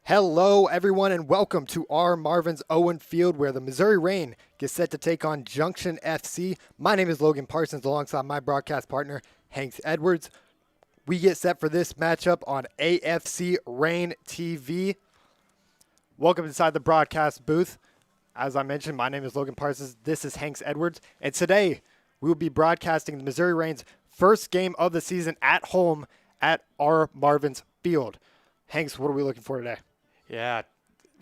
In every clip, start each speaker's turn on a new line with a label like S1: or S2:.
S1: Hello, everyone, and welcome to our Marvin's Owen Field, where the Missouri Rain gets set to take on Junction FC. My name is Logan Parsons, alongside my broadcast partner, Hanks Edwards. We get set for this matchup on AFC Rain TV. Welcome inside the broadcast booth. As I mentioned, my name is Logan Parsons. This is Hanks Edwards, and today we will be broadcasting the Missouri Rain's first game of the season at home at our Marvin's Field. Hanks, what are we looking for today?
S2: Yeah,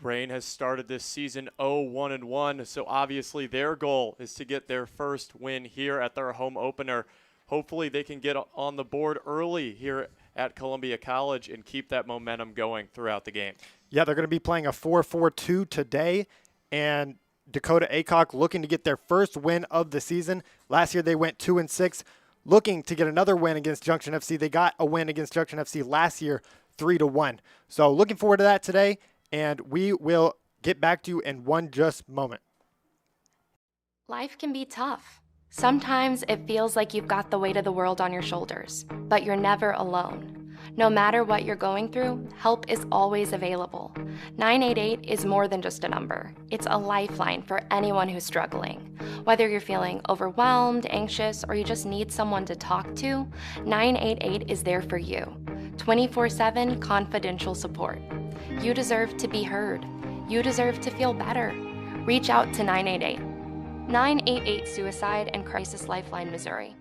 S2: Rain has started this season 0-1-1, so obviously their goal is to get their first win here at their home opener. Hopefully they can get on the board early here at Columbia College and keep that momentum going throughout the game.
S1: Yeah, they're going to be playing a 4-4-2 today, and Dakota Aycock looking to get their first win of the season. Last year they went 2-6, looking to get another win against Junction FC. They got a win against Junction FC last year, 3-1. So looking forward to that today, and we will get back to you in one just moment.
S3: Life can be tough. Sometimes it feels like you've got the weight of the world on your shoulders, but you're never alone. No matter what you're going through, help is always available. 988 is more than just a number. It's a lifeline for anyone who's struggling. Whether you're feeling overwhelmed, anxious, or you just need someone to talk to, 988 is there for you. 24/7 confidential support. You deserve to be heard. You deserve to feel better. Reach out to 988. 988 Suicide and Crisis Lifeline, Missouri.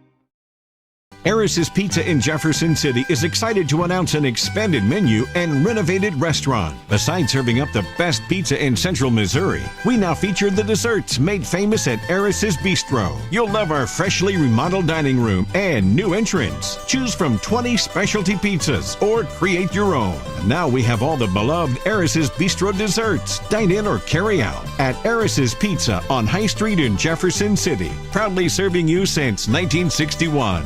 S4: Eris's Pizza in Jefferson City is excited to announce an expanded menu and renovated restaurant. Besides serving up the best pizza in central Missouri, we now feature the desserts made famous at Eris's Bistro. You'll love our freshly remodeled dining room and new entrance. Choose from 20 specialty pizzas or create your own. Now we have all the beloved Eris's Bistro desserts. Dine in or carry out at Eris's Pizza on High Street in Jefferson City. Proudly serving you since 1961.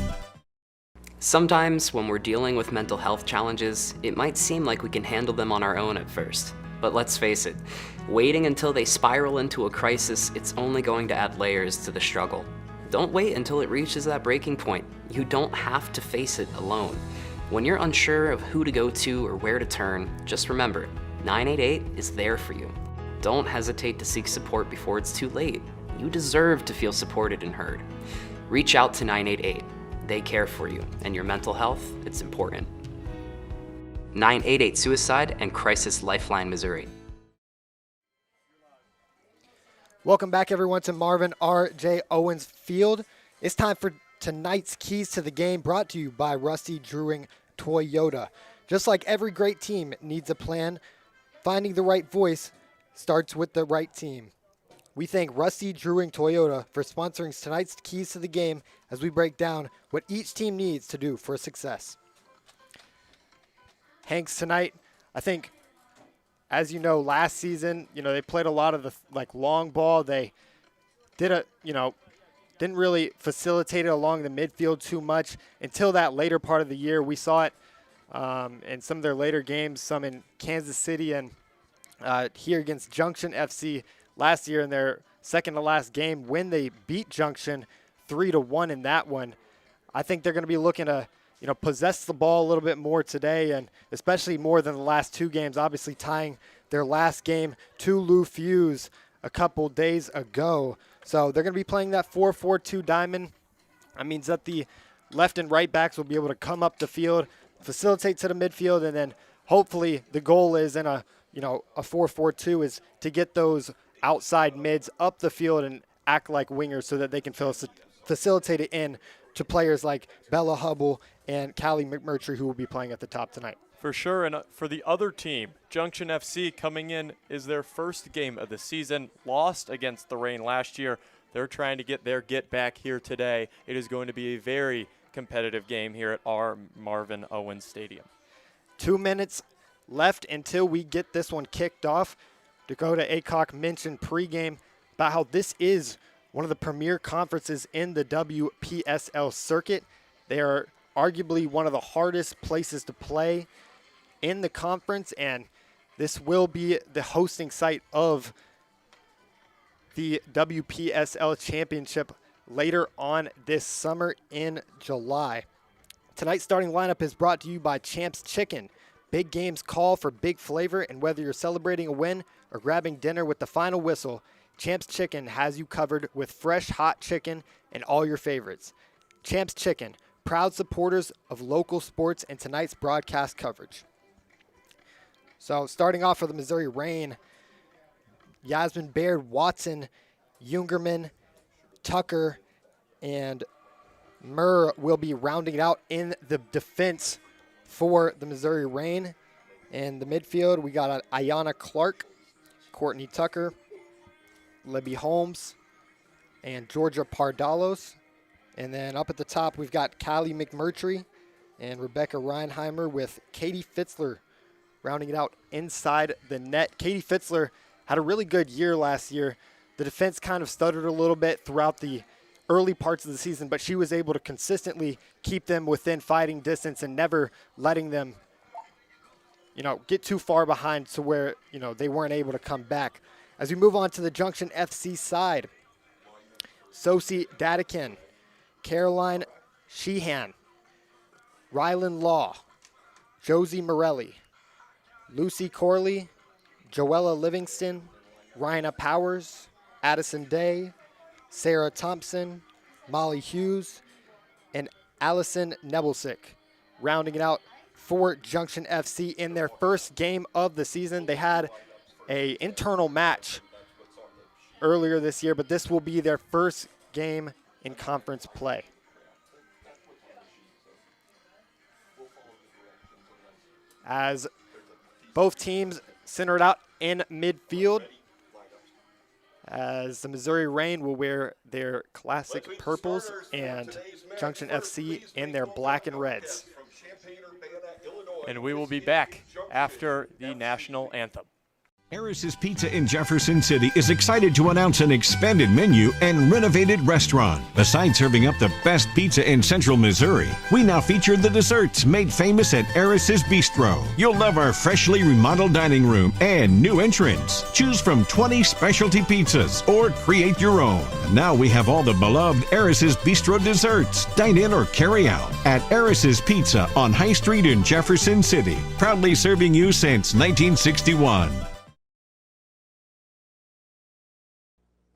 S5: Sometimes when we're dealing with mental health challenges, it might seem like we can handle them on our own at first. But let's face it, waiting until they spiral into a crisis, it's only going to add layers to the struggle. Don't wait until it reaches that breaking point. You don't have to face it alone. When you're unsure of who to go to or where to turn, just remember, 988 is there for you. Don't hesitate to seek support before it's too late. You deserve to feel supported and heard. Reach out to 988. They care for you, and your mental health, it's important. 988 Suicide and Crisis Lifeline, Missouri.
S1: Welcome back, everyone, to Marvin R.J. Owens Field. It's time for tonight's Keys to the Game, brought to you by Rusty Drewing Toyota. Just like every great team needs a plan, finding the right voice starts with the right team. We thank Rusty Drewing Toyota for sponsoring tonight's Keys to the Game as we break down what each team needs to do for success. Hanks, tonight, I think, as you know, last season, they played a lot of the long ball. They didn't really facilitate it along the midfield too much until that later part of the year. We saw it in some of their later games, some in Kansas City and here against Junction FC last year in their second to last game when they beat Junction 3-1 in that one. I think they're going to be looking to, possess the ball a little bit more today, and especially more than the last two games, obviously tying their last game to Lou Fuse a couple days ago. So they're going to be playing that 4-4-2 diamond. That means that the left and right backs will be able to come up the field, facilitate to the midfield, and then hopefully the goal is in a 4-4-2 is to get those outside mids up the field and act like wingers so that they can facilitate it in to players like Bella Hubble and Callie McMurtry, who will be playing at the top tonight.
S2: For sure, and for the other team, Junction FC coming in is their first game of the season, lost against the Rain last year. They're trying to get their get back here today. It is going to be a very competitive game here at our Marvin Owens Stadium.
S1: 2 minutes left until we get this one kicked off. Dakota Aycock mentioned pregame about how this is one of the premier conferences in the WPSL circuit. They are arguably one of the hardest places to play in the conference, and this will be the hosting site of the WPSL Championship later on this summer in July. Tonight's starting lineup is brought to you by Champs Chicken. Big games call for big flavor, and whether you're celebrating a win or grabbing dinner with the final whistle, Champs Chicken has you covered with fresh, hot chicken and all your favorites. Champs Chicken, proud supporters of local sports and tonight's broadcast coverage. So starting off for the Missouri Reign, Yasmin Baird, Watson, Jungerman, Tucker, and Murr will be rounding it out in the defense for the Missouri Reign. In the midfield, we got Ayanna Clark, Courtney Tucker, Libby Holmes, and Georgia Pardalos. And then up at the top, we've got Callie McMurtry and Rebecca Reinheimer with Katie Fitzler rounding it out inside the net. Katie Fitzler had a really good year last year. The defense kind of stuttered a little bit throughout the early parts of the season, but she was able to consistently keep them within fighting distance and never letting them, get too far behind to where, they weren't able to come back. As we move on to the Junction FC side, Sosie Dadikin, Caroline Sheehan, Rylan Law, Josie Morelli, Lucy Corley, Joella Livingston, Ryna Powers, Addison Day, Sarah Thompson, Molly Hughes, and Allison Nebelsick. Rounding it out for Junction FC in their first game of the season. They had an internal match earlier this year, but this will be their first game in conference play. As both teams center it out in midfield, as the Missouri Reign will wear their classic purples and Junction FC in their black and reds.
S2: And we will be back after the national anthem.
S4: Harris's Pizza in Jefferson City is excited to announce an expanded menu and renovated restaurant. Besides serving up the best pizza in central Missouri, we now feature the desserts made famous at Harris's Bistro. You'll love our freshly remodeled dining room and new entrance. Choose from 20 specialty pizzas or create your own. Now we have all the beloved Harris's Bistro desserts. Dine in or carry out at Harris's Pizza on High Street in Jefferson City. Proudly serving you since 1961.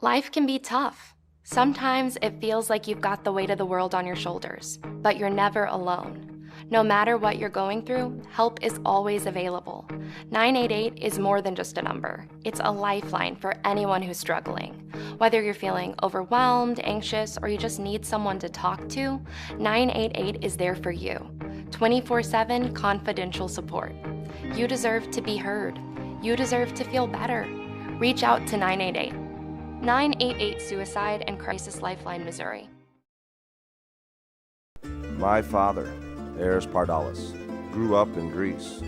S3: Life can be tough. Sometimes it feels like you've got the weight of the world on your shoulders, but you're never alone. No matter what you're going through, help is always available. 988 is more than just a number. It's a lifeline for anyone who's struggling. Whether you're feeling overwhelmed, anxious, or you just need someone to talk to, 988 is there for you. 24/7 confidential support. You deserve to be heard. You deserve to feel better. Reach out to 988. 988 Suicide and Crisis Lifeline, Missouri.
S6: My father, Eris Pardalis, grew up in Greece.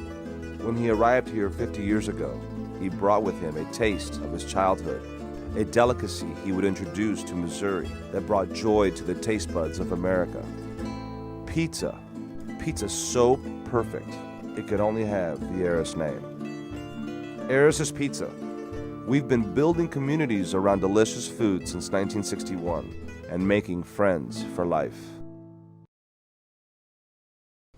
S6: When he arrived here 50 years ago, he brought with him a taste of his childhood, a delicacy he would introduce to Missouri that brought joy to the taste buds of America. Pizza. Pizza so perfect, it could only have the Eris name. Eris's Pizza. We've been building communities around delicious food since 1961 and making friends for life.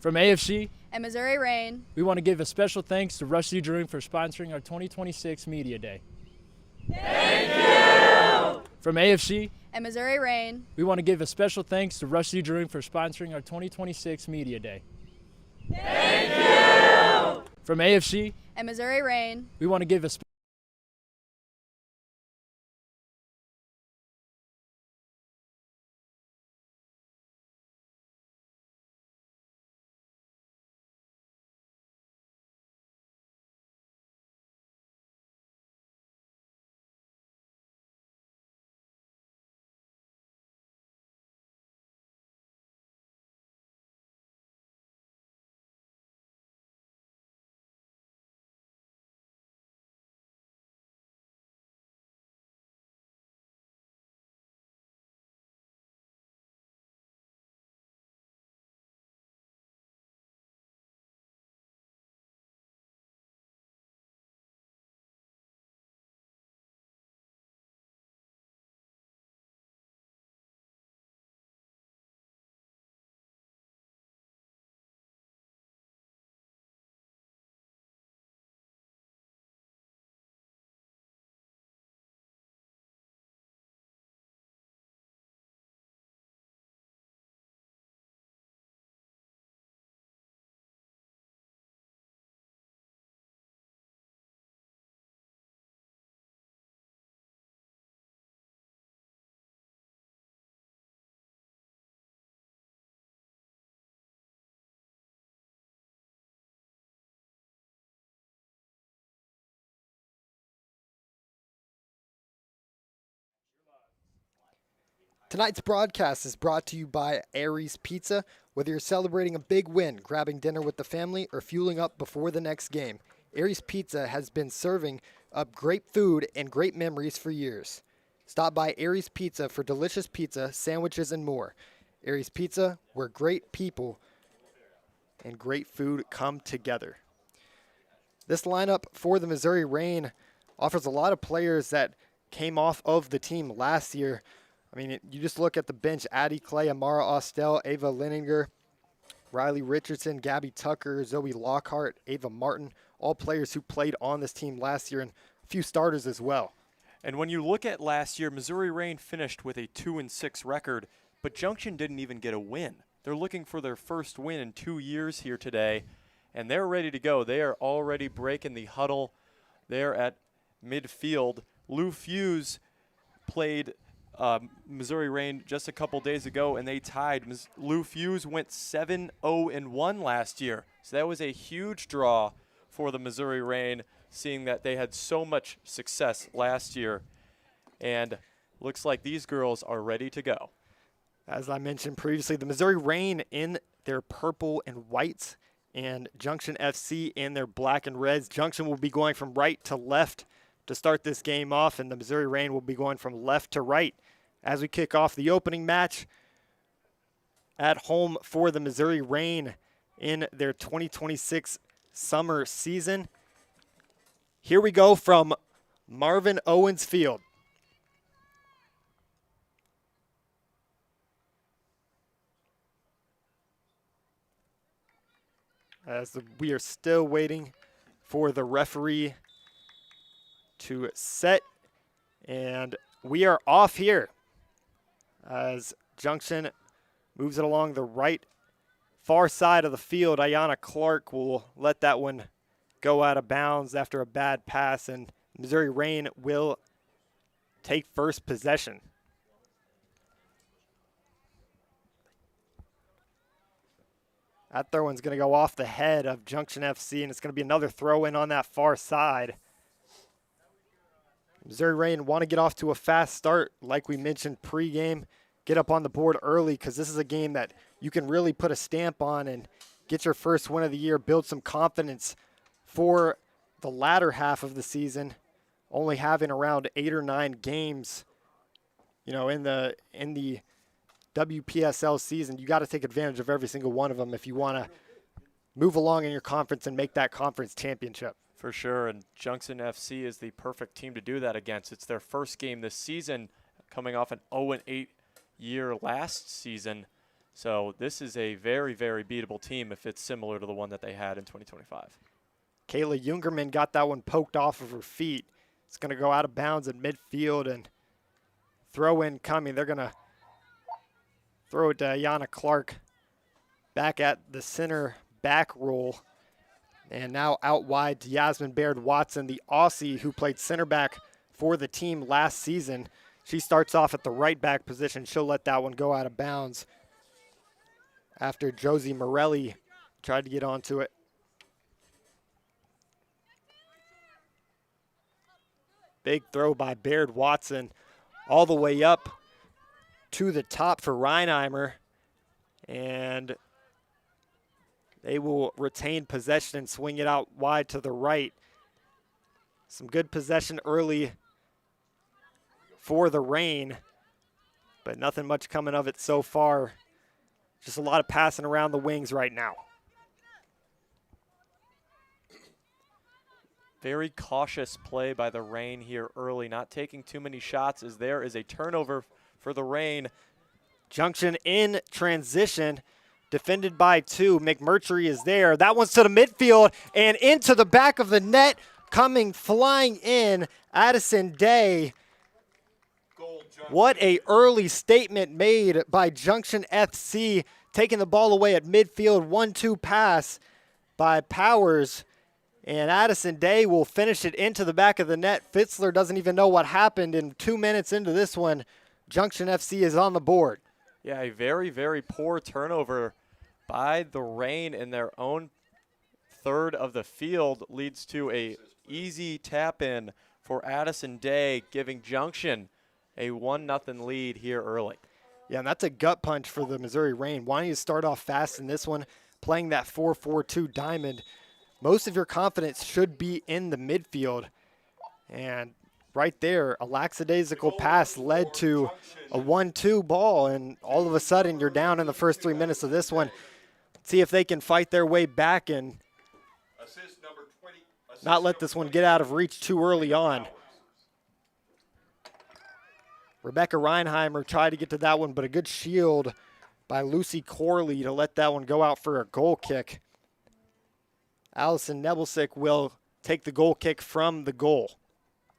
S7: From AFC
S8: and Missouri Reign,
S7: we want to give a special thanks to Rusty Drewing for sponsoring our 2026 Media Day.
S8: Thank you!
S7: From AFC
S8: and Missouri Reign,
S7: we want to give a special thanks to Rusty Drewing for sponsoring our 2026 Media Day.
S8: Thank you!
S7: From AFC
S8: and Missouri Reign,
S7: we want to give a
S1: Tonight's broadcast is brought to you by Aries Pizza. Whether you're celebrating a big win, grabbing dinner with the family, or fueling up before the next game, Aries Pizza has been serving up great food and great memories for years. Stop by Aries Pizza for delicious pizza, sandwiches, and more. Aries Pizza, where great people and great food come together. This lineup for the Missouri Reign offers a lot of players that came off of the team last year. I mean, you just look at the bench: Addie Clay, Amara Austell, Ava Lininger, Riley Richardson, Gabby Tucker, Zoe Lockhart, Ava Martin, all players who played on this team last year, and a few starters as well.
S2: And when you look at last year, Missouri Reign finished with a 2-6 record, but Junction didn't even get a win. They're looking for their first win in 2 years here today, and they're ready to go. They are already breaking the huddle there at midfield. Lou Fuse played Missouri Reign just a couple days ago, and they tied. Lou Fuse went 7-0-1 last year, so that was a huge draw for the Missouri Reign, seeing that they had so much success last year. And looks like these girls are ready to go.
S1: As I mentioned previously, the Missouri Reign in their purple and whites, and Junction FC in their black and reds. Junction will be going from right to left to start this game off, and the Missouri Reign will be going from left to right as we kick off the opening match at home for the Missouri Reign in their 2026 summer season. Here we go from Marvin Owens Field. As we are still waiting for the referee to set, and we are off here as Junction moves it along the right far side of the field. Ayanna Clark will let that one go out of bounds after a bad pass, and Missouri Reign will take first possession. That throw-in's going to go off the head of Junction FC, and it's going to be another throw-in on that far side. Missouri Reign want to get off to a fast start, like we mentioned pregame. Get up on the board early, because this is a game that you can really put a stamp on and get your first win of the year, build some confidence for the latter half of the season, only having around 8 or 9 games, you know, in the WPSL season. You got to take advantage of every single one of them if you want to move along in your conference and make that conference championship.
S2: For sure, and Junction FC is the perfect team to do that against. It's their first game this season, coming off an 0-8 year last season. So this is a very, very beatable team if it's similar to the one that they had in 2025.
S1: Kayla Jungerman got that one poked off of her feet. It's going to go out of bounds at midfield, and throw in coming. They're going to throw it to Ayanna Clark back at the center back roll. And now out wide to Yasmin Baird-Watson, the Aussie who played center back for the team last season. She starts off at the right back position. She'll let that one go out of bounds after Josie Morelli tried to get onto it. Big throw by Baird-Watson all the way up to the top for Reinheimer. And they will retain possession and swing it out wide to the right. Some good possession early for the Reign, but nothing much coming of it so far. Just a lot of passing around the wings right now.
S2: Very cautious play by the Reign here early, not taking too many shots as there is a turnover for the Reign.
S1: Junction in transition, defended by 2. McMurtry is there. That one's to the midfield and into the back of the net, coming flying in, Addison Day. What a early statement made by Junction FC, taking the ball away at midfield. 1-2 pass by Powers. And Addison Day will finish it into the back of the net. Fitzler doesn't even know what happened. And 2 minutes into this one, Junction FC is on the board.
S2: Yeah, a very, very poor turnover by the Reign in their own third of the field leads to a easy tap-in for Addison Day, giving Junction a 1-0 lead here early.
S1: Yeah, and that's a gut punch for the Missouri Reign. Wanting to start off fast in this one, playing that 4-4-2 diamond. Most of your confidence should be in the midfield. And right there, a lackadaisical pass led to a 1-2 ball, and all of a sudden you're down in the first 3 minutes of this one. See if they can fight their way back and not let this one get out of reach too early on. Rebecca Reinheimer tried to get to that one, but a good shield by Lucy Corley to let that one go out for a goal kick. Allison Nebelsick will take the goal kick from the goal.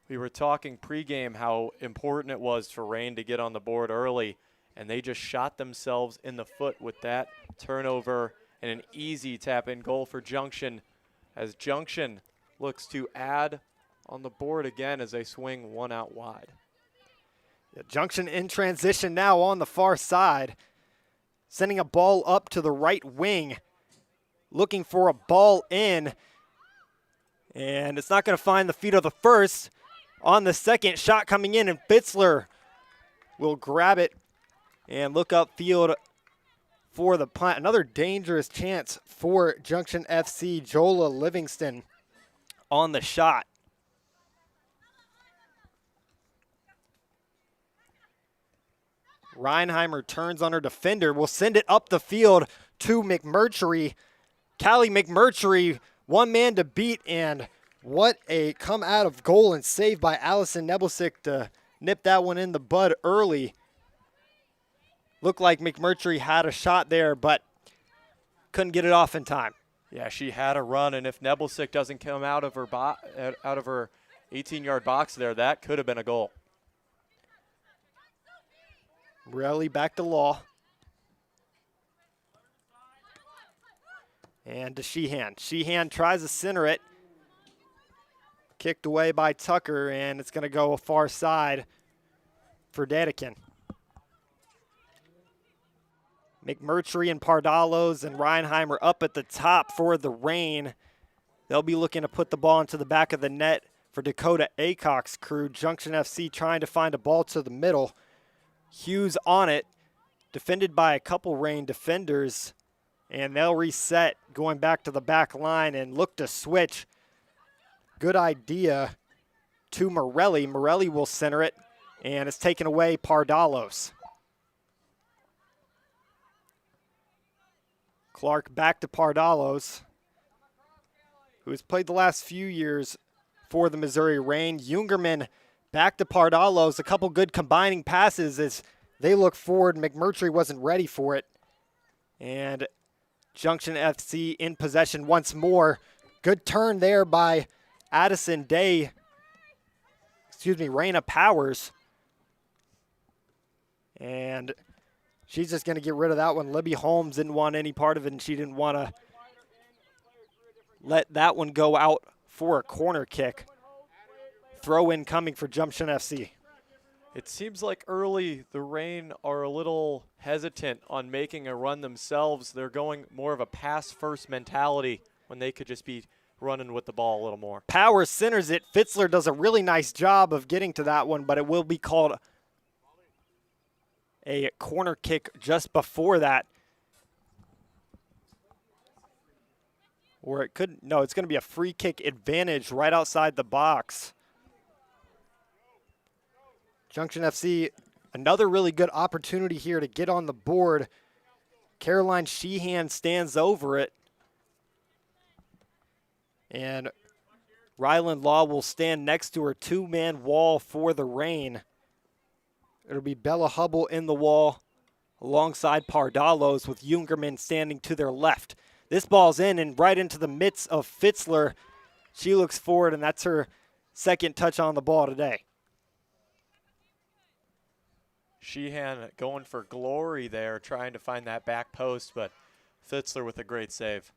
S2: We were talking pregame how important it was for Reign to get on the board early, and they just shot themselves in the foot with that turnover and an easy tap-in goal for Junction, as Junction looks to add on the board again as they swing one out wide.
S1: Yeah, Junction in transition now on the far side, sending a ball up to the right wing, looking for a ball in, and it's not going to find the feet of the first. On the second, shot coming in, and Fitzler will grab it and look upfield for the punt. Another dangerous chance for Junction FC. Jola Livingston on the shot. Reinheimer turns on her defender, will send it up the field to McMurtry. Callie McMurtry, one man to beat, and what a come out of goal and save by Allison Nebelsick to nip that one in the bud early. Looked like McMurtry had a shot there, but couldn't get it off in time.
S2: Yeah, she had a run, and if Nebelsick doesn't come out of her 18-yard box there, that could have been a goal.
S1: Morelli back to Law. And to Sheehan. Sheehan tries to center it. Kicked away by Tucker, and it's going to go a far side for Dedekin. McMurtry and Pardalos and Reinheimer up at the top for the Reign. They'll be looking to put the ball into the back of the net for Dakota Acock's crew. Junction FC trying to find a ball to the middle. Hughes on it, defended by a couple Reign defenders, and they'll reset going back to the back line and look to switch. Good idea to Morelli. Morelli will center it, and it's taken away Pardalos. Clark back to Pardalos, who has played the last few years for the Missouri Reign. Jungerman back to Pardalos. A couple good combining passes as they look forward. McMurtry wasn't ready for it. And Junction FC in possession once more. Good turn there by Addison Day. Raina Powers. And she's just going to get rid of that one. Libby Holmes didn't want any part of it, and she didn't want to let that one go out for a corner kick. Throw in coming for Junction FC.
S2: It seems like early the Reign are a little hesitant on making a run themselves. They're going more of a pass-first mentality when they could just be running with the ball a little more.
S1: Powers centers it. Fitzler does a really nice job of getting to that one, but it will be called a corner kick just before that. Or it could, no, it's going to be a free kick advantage right outside the box. Junction FC, another really good opportunity here to get on the board. Caroline Sheehan stands over it. And Ryland Law will stand next to her two-man wall for the Reign. It'll be Bella Hubble in the wall alongside Pardalos with Jungerman standing to their left. This ball's in and right into the midst of Fitzler. She looks forward, and that's her second touch on the ball today.
S2: Sheehan going for glory there, trying to find that back post, but Fitzler with a great save.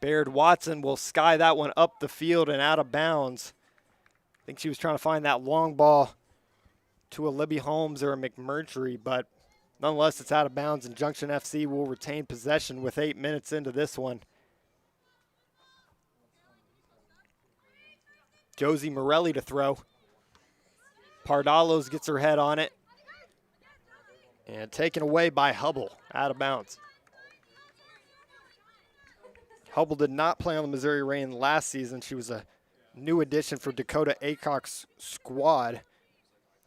S1: Baird Watson will sky that one up the field and out of bounds. I think she was trying to find that long ball to a Libby Holmes or a McMurtry, but nonetheless, it's out of bounds, and Junction FC will retain possession with 8 minutes into this one. Josie Morelli to throw. Pardalos gets her head on it. And taken away by Hubble, out of bounds. Hubble did not play on the Missouri Reign last season. She was a new addition for Dakota Aycock's squad.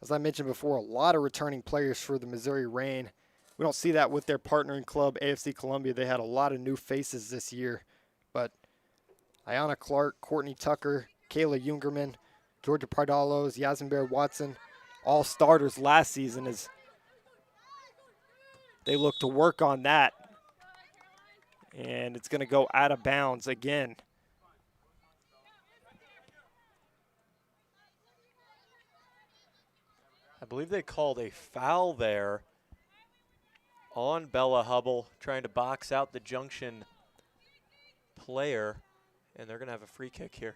S1: As I mentioned before, a lot of returning players for the Missouri Reign. We don't see that with their partnering club, AFC Columbia. They had a lot of new faces this year. But Ayanna Clark, Courtney Tucker, Kayla Jungerman, Georgia Pardalos, Yasmin Baird-Watson, all starters last season as they look to work on that. And it's going to go out of bounds again.
S2: I believe they called a foul there on Bella Hubble, trying to box out the Junction player, and they're going to have a free kick here.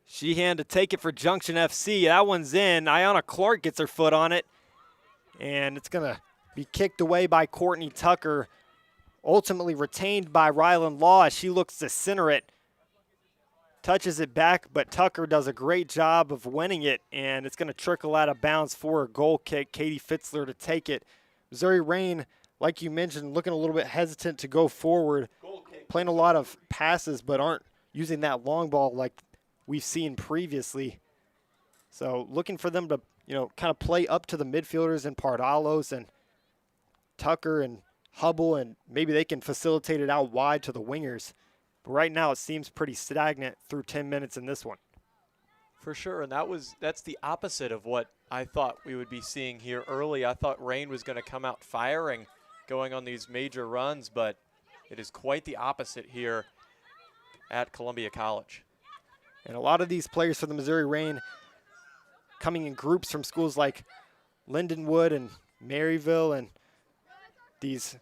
S1: Sheehan to take it for Junction FC. That one's in. Ayanna Clark gets her foot on it, and it's going to be kicked away by Courtney Tucker, ultimately retained by Rylan Law as she looks to center it. Touches it back, but Tucker does a great job of winning it, and it's going to trickle out of bounds for a goal kick. Katie Fitzler to take it. Missouri Reign, like you mentioned, looking a little bit hesitant to go forward, playing a lot of passes, but aren't using that long ball like we've seen previously. So looking for them to, kind of play up to the midfielders and Pardalos and Tucker and Hubble, and maybe they can facilitate it out wide to the wingers. But right now it seems pretty stagnant through 10 minutes in this one.
S2: For sure, and that's the opposite of what I thought we would be seeing here early. I thought Reign was going to come out firing, going on these major runs, but it is quite the opposite here at Columbia College.
S1: And a lot of these players for the Missouri Reign coming in groups from schools like Lindenwood and Maryville, and these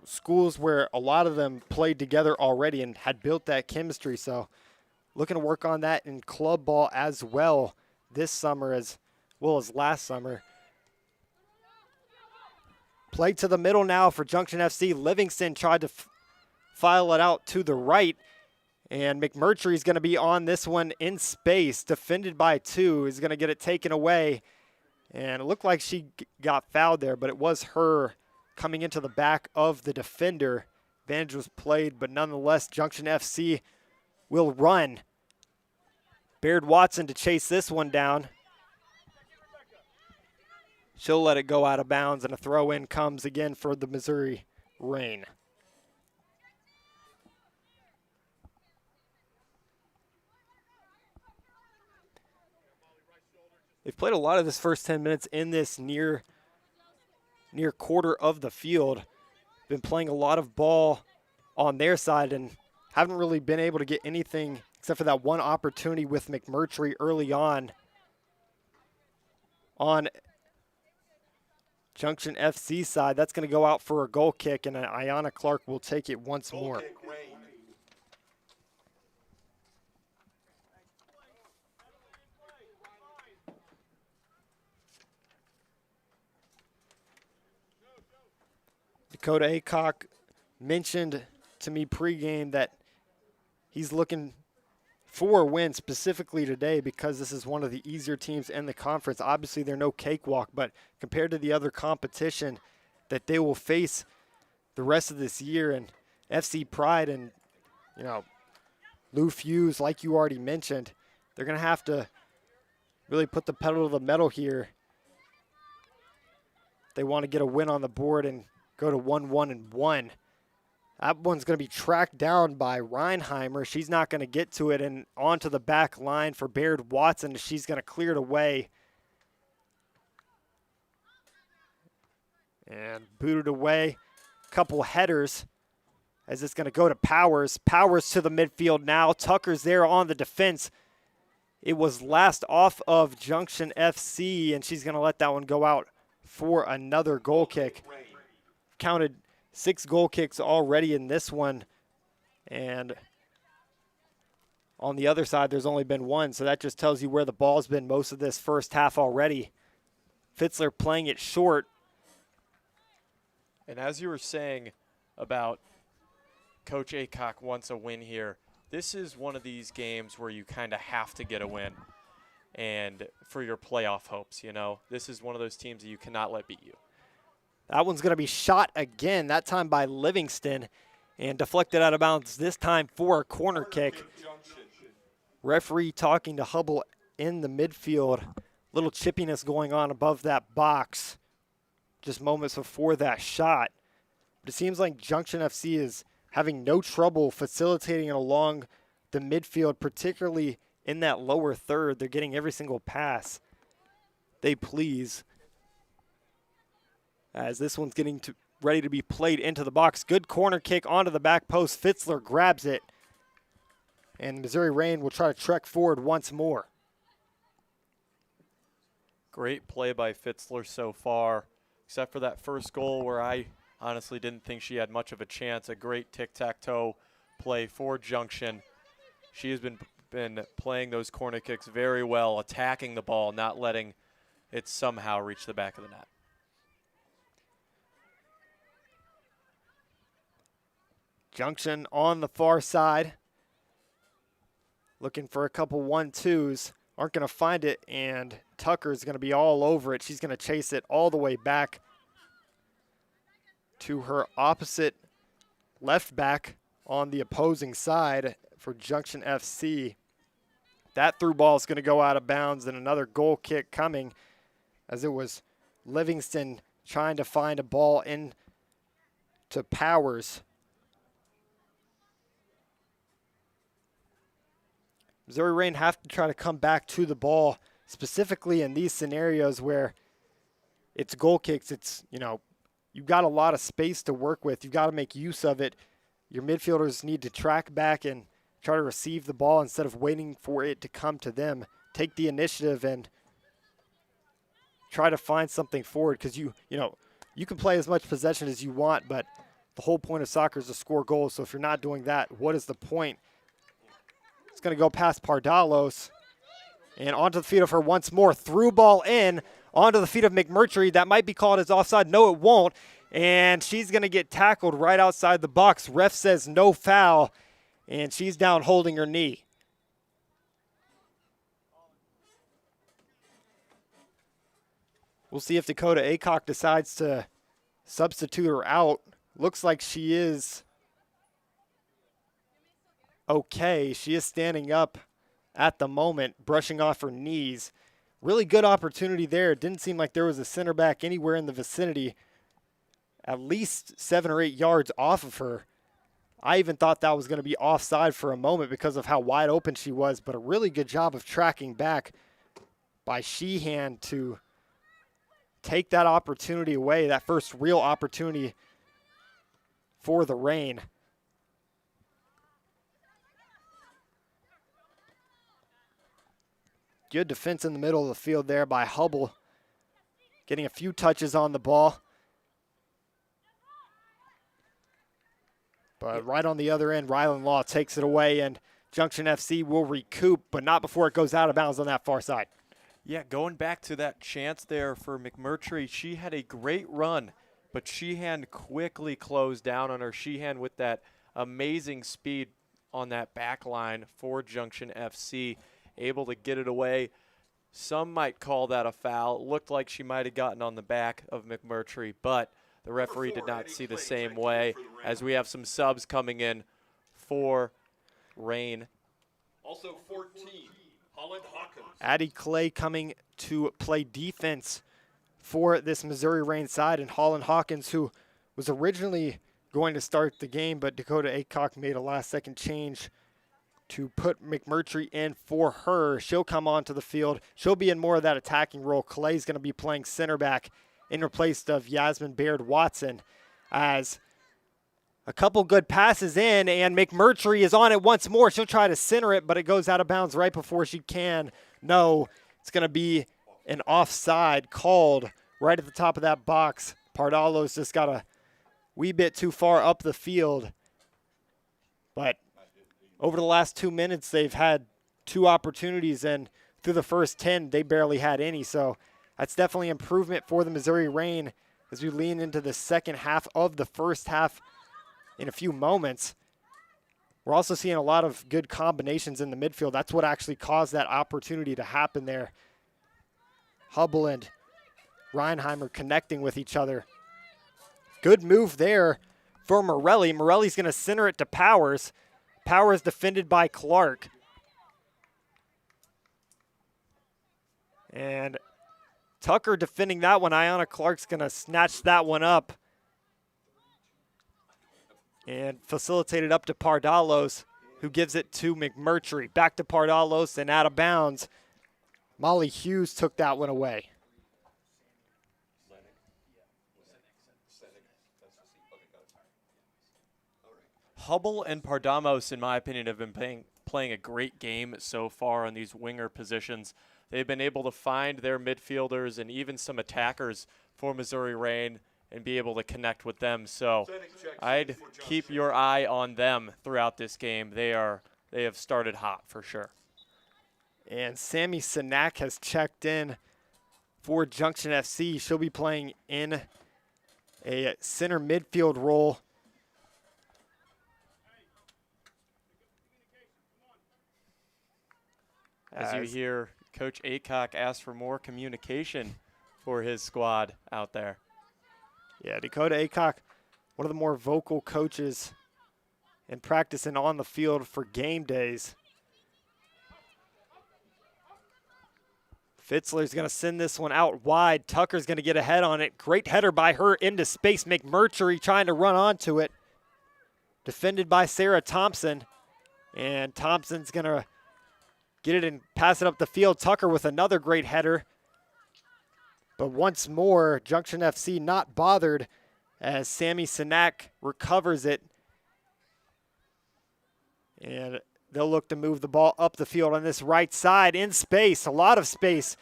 S1: schools where a lot of them played together already and had built that chemistry. So looking to work on that in club ball as well this summer as well as last summer. Play to the middle now for Junction FC. Livingston tried to file it out to the right, and McMurtry is going to be on this one in space, defended by two. Is going to get it taken away, and it looked like she got fouled there, but it was her coming into the back of the defender. Advantage was played, but nonetheless, Junction FC will run. Baird-Watson to chase this one down. She'll let it go out of bounds, and a throw-in comes again for the Missouri Reign. They've played a lot of this first 10 minutes in this near quarter of the field. Been playing a lot of ball on their side and haven't really been able to get anything except for that one opportunity with McMurtry early on Junction FC side. That's going to go out for a goal kick, and Ayanna Clark will take it once more. Dakota Aycock mentioned to me pregame that he's looking for a win specifically today because this is one of the easier teams in the conference. Obviously, they're no cakewalk, but compared to the other competition that they will face the rest of this year, and FC Pride and, Lou Fuse, like you already mentioned, they're going to have to really put the pedal to the metal here. They want to get a win on the board and go to 1-1-1. That one's going to be tracked down by Reinheimer. She's not going to get to it, and onto the back line for Baird-Watson. She's going to clear it away. And booted away. Couple headers as it's going to go to Powers. Powers to the midfield now. Tucker's there on the defense. It was last off of Junction FC, and she's going to let that one go out for another goal kick. Counted 6 goal kicks already in this one, and on the other side there's only been 1, so that just tells you where the ball's been most of this first half already. Fitzler playing it short.
S2: And as you were saying about Coach Aycock wants a win here, this is one of these games where you kind of have to get a win. and for your playoff hopes. You know, this is one of those teams that you cannot let beat you.
S1: That one's going to be shot again, that time by Livingston, and deflected out of bounds, this time for a corner kick. Referee talking to Hubble in the midfield. Little chippiness going on above that box just moments before that shot. But it seems like Junction FC is having no trouble facilitating it along the midfield, particularly in that lower third. They're getting every single pass they please. As this one's getting ready to be played into the box. Good corner kick onto the back post. Fitzler grabs it. And Missouri Reign will try to trek forward once more.
S2: Great play by Fitzler so far, except for that first goal where I honestly didn't think she had much of a chance. A great tic-tac-toe play for Junction. She has been playing those corner kicks very well, attacking the ball, not letting it somehow reach the back of the net.
S1: Junction on the far side. Looking for a couple 1-2s. Aren't going to find it, and Tucker's going to be all over it. She's going to chase it all the way back to her opposite left back on the opposing side for Junction FC. That through ball is going to go out of bounds, and another goal kick coming, as it was Livingston trying to find a ball in to Powers. Missouri Reign have to try to come back to the ball, specifically in these scenarios where it's goal kicks. It's, you know, you've got a lot of space to work with. You've got to make use of it. Your midfielders need to track back and try to receive the ball instead of waiting for it to come to them. Take the initiative and try to find something forward, because you can play as much possession as you want, but the whole point of soccer is to score goals. So if you're not doing that, what is the point? It's going to go past Pardalos and onto the feet of her once more. Through ball in, onto the feet of McMurtry. That might be called as offside. No, it won't. And she's going to get tackled right outside the box. Ref says no foul, and she's down holding her knee. We'll see if Dakota Aycock decides to substitute her out. Looks like she is okay. She is standing up at the moment, brushing off her knees. Really good opportunity there. It didn't seem like there was a center back anywhere in the vicinity, at least 7 or 8 yards off of her. I even thought that was going to be offside for a moment because of how wide open she was, but a really good job of tracking back by Sheehan to take that opportunity away, that first real opportunity for the Reign. Good defense in the middle of the field there by Hubble, getting a few touches on the ball. But right on the other end, Ryland Law takes it away, and Junction FC will recoup, but not before it goes out of bounds on that far side.
S2: Yeah, going back to that chance there for McMurtry, she had a great run, but Sheehan quickly closed down on her. Sheehan with that amazing speed on that back line for Junction FC, able to get it away. Some might call that a foul. It looked like she might have gotten on the back of McMurtry, but the referee did not see the same way, as we have some subs coming in for Reign.
S9: Also 14, Holland Hawkins.
S1: Addie Clay coming to play defense for this Missouri Reign side, and Holland Hawkins, who was originally going to start the game, but Dakota Aycock made a last-second change to put McMurtry in for her. She'll come onto the field. She'll be in more of that attacking role. Clay's going to be playing center back in place of Yasmin Baird-Watson, as a couple good passes in, and McMurtry is on it once more. She'll try to center it, but it goes out of bounds right before she can. No, it's going to be an offside called right at the top of that box. Pardalos just got a wee bit too far up the field, but over the last 2 minutes, they've had 2 opportunities, and through the first 10, they barely had any. So that's definitely improvement for the Missouri Reign as we lean into the second half of the first half in a few moments. We're also seeing a lot of good combinations in the midfield. That's what actually caused that opportunity to happen there. Hubble and Reinheimer connecting with each other. Good move there for Morelli. Morelli's going to center it to Powers. Powers defended by Clark. And Tucker defending that one. Ayanna Clark's going to snatch that one up. And facilitate it up to Pardalos, who gives it to McMurtry. Back to Pardalos and out of bounds. Molly Hughes took that one away.
S2: Hubble and Pardamos, in my opinion, have been playing a great game so far on these winger positions. They've been able to find their midfielders and even some attackers for Missouri Reign and be able to connect with them. So I'd keep your eye on them throughout this game. They have started hot for sure.
S1: And Sammy Sinak has checked in for Junction FC. She'll be playing in a center midfield role.
S2: As you hear Coach Aycock ask for more communication for his squad out there.
S1: Yeah, Dakota Aycock, one of the more vocal coaches in practice and on the field for game days. Fitzler's going to send this one out wide. Tucker's going to get ahead on it. Great header by her into space. McMurtry trying to run onto it. Defended by Sarah Thompson. And Thompson's going to get it and pass it up the field. Tucker with another great header. But once more, Junction FC not bothered as Sammy Sinak recovers it. And they'll look to move the ball up the field on this right side in space, a lot of space.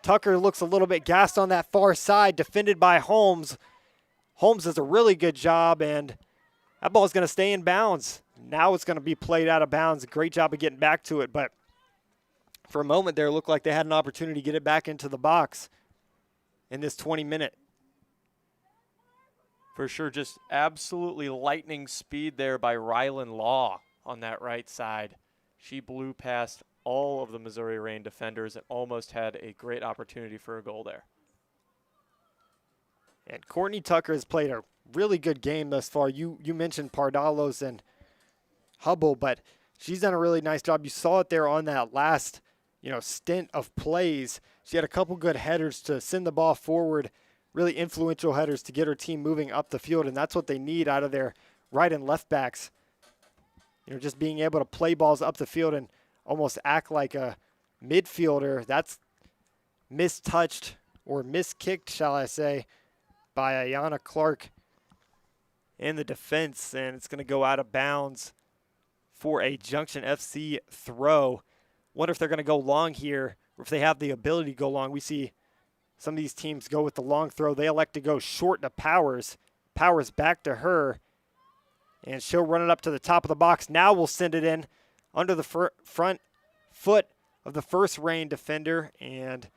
S1: Tucker looks a little bit gassed on that far side, defended by Holmes. Holmes does a really good job, and that ball is going to stay in bounds. Now it's going to be played out of bounds. Great job of getting back to it, but for a moment there, it looked like they had an opportunity to get it back into the box in this 20-minute.
S2: For sure, just absolutely lightning speed there by Rylan Law on that right side. She blew past all of the Missouri Reign defenders and almost had a great opportunity for a goal there.
S1: And Courtney Tucker has played a really good game thus far. You mentioned Pardalos and Hubble, but she's done a really nice job. You saw it there on that last, stint of plays. She had a couple good headers to send the ball forward, really influential headers to get her team moving up the field, and that's what they need out of their right and left backs. Just being able to play balls up the field and almost act like a midfielder. That's mistouched or miskicked, shall I say, by Ayanna Clark in the defense, and it's going to go out of bounds for a Junction FC throw. Wonder if they're going to go long here, or if they have the ability to go long. We see some of these teams go with the long throw. They elect to go short to Powers. Powers back to her. And she'll run it up to the top of the box. Now we'll send it in under the front foot of the first Reign defender. And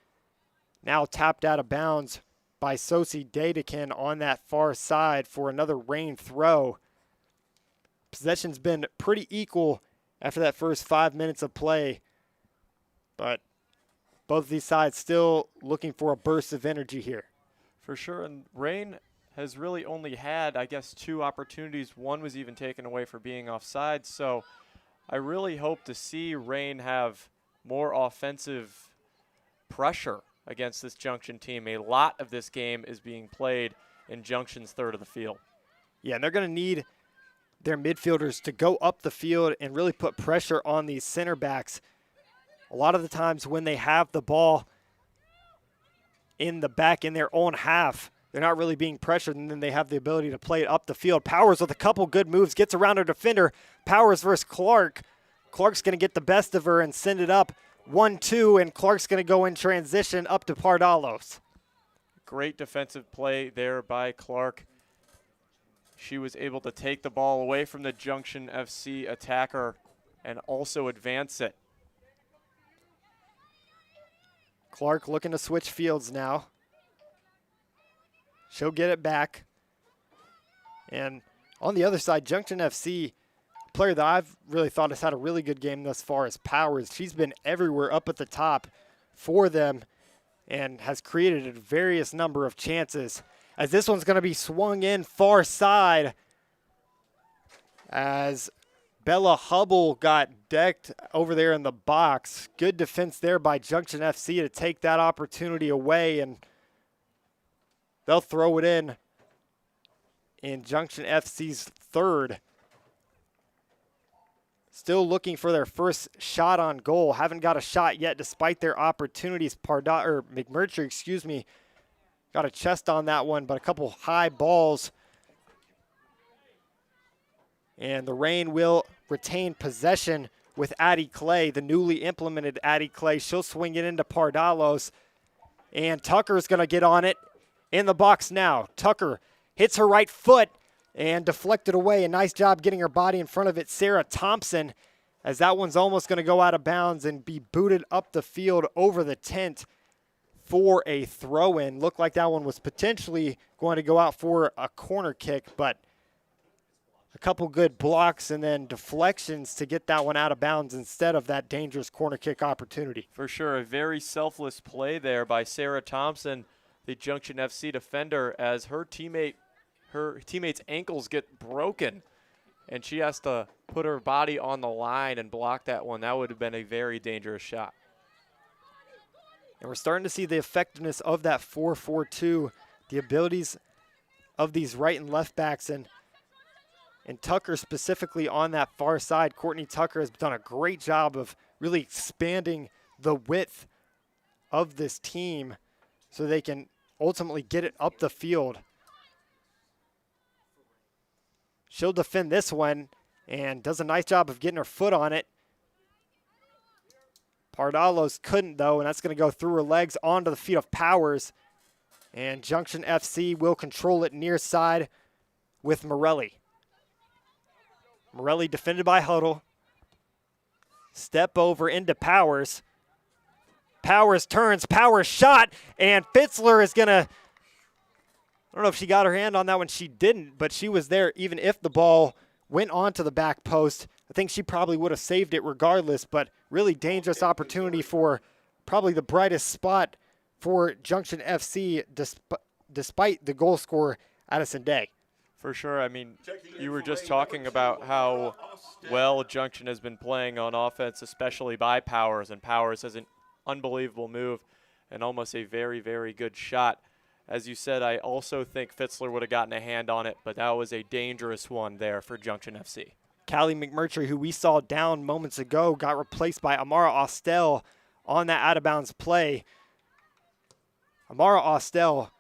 S1: now tapped out of bounds by Sosi Dedekin on that far side for another Reign throw. Possession's been pretty equal after that first 5 minutes of play. But both of these sides still looking for a burst of energy here.
S2: For sure, and Reign has really only had, I guess, 2 opportunities. One was even taken away for being offside. So I really hope to see Reign have more offensive pressure against this Junction team. A lot of this game is being played in Junction's third of the field.
S1: Yeah, and they're going to need their midfielders to go up the field and really put pressure on these center backs. A lot of the times when they have the ball in the back in their own half, they're not really being pressured, and then they have the ability to play it up the field. Powers with a couple good moves, gets around her defender. Powers versus Clark. Clark's going to get the best of her and send it up 1-2, and Clark's going to go in transition up to Pardalos.
S2: Great defensive play there by Clark. She was able to take the ball away from the Junction FC attacker and also advance it.
S1: Clark looking to switch fields now. She'll get it back. And on the other side, Junction FC player that I've really thought has had a really good game thus far is Powers. She's been everywhere up at the top for them and has created a various number of chances. As this one's going to be swung in far side as Bella Hubble got decked over there in the box. Good defense there by Junction FC to take that opportunity away, and they'll throw it in Junction FC's third. Still looking for their first shot on goal. Haven't got a shot yet despite their opportunities. McMurtry, got a chest on that one, but a couple high balls. And the Reign will retain possession with Addie Clay, the newly implemented Addie Clay. She'll swing it into Pardalos. And Tucker's going to get on it in the box now. Tucker hits her right foot and deflected away. A nice job getting her body in front of it. Sarah Thompson, as that one's almost going to go out of bounds and be booted up the field over the tent for a throw-in. Looked like that one was potentially going to go out for a corner kick, but a couple good blocks and then deflections to get that one out of bounds instead of that dangerous corner kick opportunity.
S2: For sure, a very selfless play there by Sarah Thompson, the Junction FC defender, as her teammate's ankles get broken, and she has to put her body on the line and block that one. That would have been a very dangerous shot.
S1: And we're starting to see the effectiveness of that 4-4-2, the abilities of these right and left backs, and Tucker specifically on that far side. Courtney Tucker has done a great job of really expanding the width of this team so they can ultimately get it up the field. She'll defend this one and does a nice job of getting her foot on it. Pardalos couldn't, though, and that's going to go through her legs onto the feet of Powers. And Junction FC will control it near side with Morelli. Morelli defended by Huddle. Step over into Powers. Powers turns, Powers shot, and Fitzler is going to, I don't know if she got her hand on that one. She didn't, but she was there even if the ball went onto the back post. I think she probably would have saved it regardless, but really dangerous opportunity for probably the brightest spot for Junction FC despite the goal scorer, Addison Day.
S2: For sure. I mean, you were just talking about how well Junction has been playing on offense, especially by Powers, and Powers has an unbelievable move and almost a very, very good shot. As you said, I also think Fitzler would have gotten a hand on it, but that was a dangerous one there for Junction FC.
S1: Callie McMurtry, who we saw down moments ago, got replaced by Amara Austell on that out-of-bounds play. Amara Austell,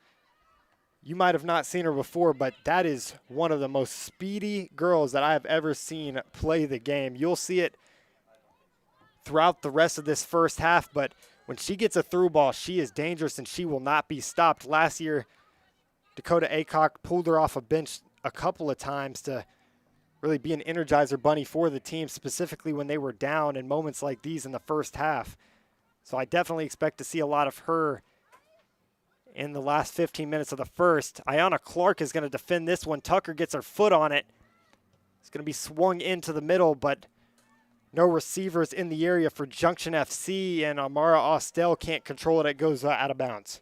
S1: you might have not seen her before, but that is one of the most speedy girls that I have ever seen play the game. You'll see it throughout the rest of this first half, but when she gets a through ball, she is dangerous and she will not be stopped. Last year, Dakota Aycock pulled her off a bench a couple of times to really be an energizer bunny for the team, specifically when they were down in moments like these in the first half. So I definitely expect to see a lot of her in the last 15 minutes of the first. Ayanna Clark is going to defend this one. Tucker gets her foot on it. It's going to be swung into the middle, but no receivers in the area for Junction FC, and Amara Austell can't control it. It goes out of bounds.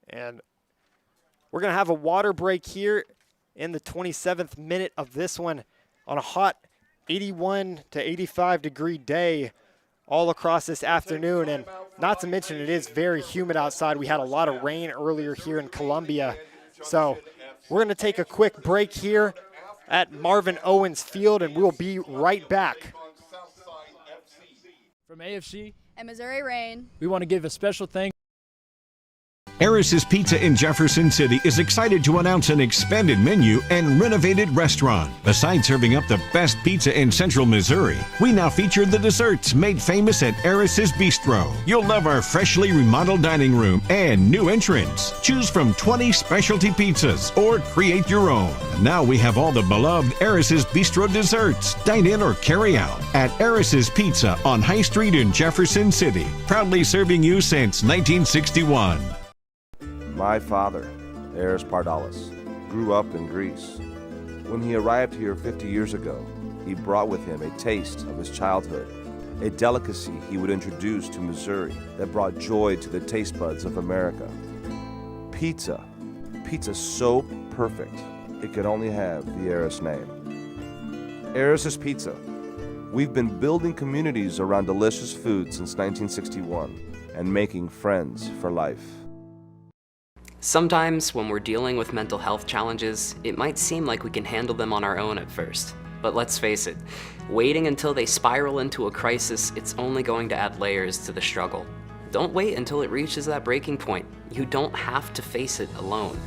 S1: And we're going to have a water break here in the 27th minute of this one on a hot 81 to 85 degree day all across this afternoon. And not to mention it is very humid outside. We had a lot of rain earlier here in Columbia. So we're going to take a quick break here at Marvin Owens Field, and we'll be right back.
S7: From AFC
S8: and Missouri Reign,
S7: we want to give a special thanks.
S4: Harris's Pizza in Jefferson City is excited to announce an expanded menu and renovated restaurant. Besides serving up the best pizza in central Missouri, we now feature the desserts made famous at Harris's Bistro. You'll love our freshly remodeled dining room and new entrance. Choose from 20 specialty pizzas or create your own. Now we have all the beloved Harris's Bistro desserts. Dine in or carry out at Harris's Pizza on High Street in Jefferson City. Proudly serving you since 1961.
S6: My father, Eris Pardalis, grew up in Greece. When he arrived here 50 years ago, he brought with him a taste of his childhood, a delicacy he would introduce to Missouri that brought joy to the taste buds of America. Pizza. Pizza so perfect, it could only have the Eris name. Eris's Pizza. We've been building communities around delicious food since 1961 and making friends for life.
S5: Sometimes when we're dealing with mental health challenges, it might seem like we can handle them on our own at first. But let's face it, waiting until they spiral into a crisis, it's only going to add layers to the struggle. Don't wait until it reaches that breaking point. You don't have to face it alone.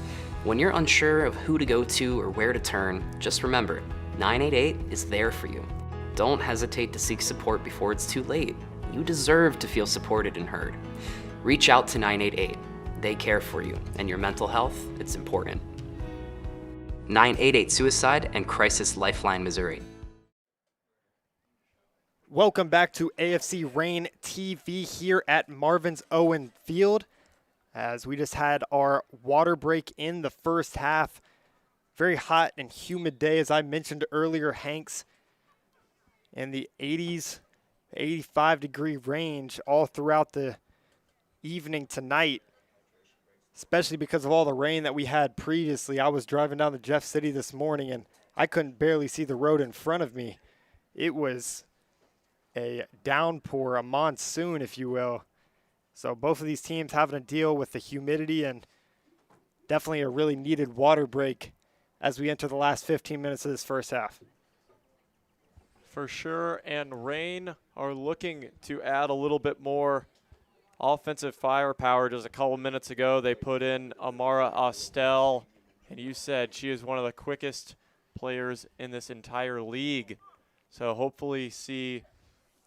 S5: When you're unsure of who to go to or where to turn, just remember, 988 is there for you. Don't hesitate to seek support before it's too late. You deserve to feel supported and heard. Reach out to 988. They care for you, and your mental health, it's important. 988 Suicide and Crisis Lifeline, Missouri.
S1: Welcome back to AFC Rain TV here at Marvin's Owen Field, as we just had our water break in the first half. Very hot and humid day, as I mentioned earlier, Hanks, in the 80s, 85-degree range all throughout the evening tonight, especially because of all the rain that we had previously. I was driving down to Jeff City this morning, and I couldn't barely see the road in front of me. It was a downpour, a monsoon, if you will. So both of these teams having to deal with the humidity, and definitely a really needed water break as we enter the last 15 minutes of this first half.
S2: For sure, and Rain are looking to add a little bit more offensive firepower. Just a couple minutes ago, they put in Amara Ostel, and you said she is one of the quickest players in this entire league. So hopefully see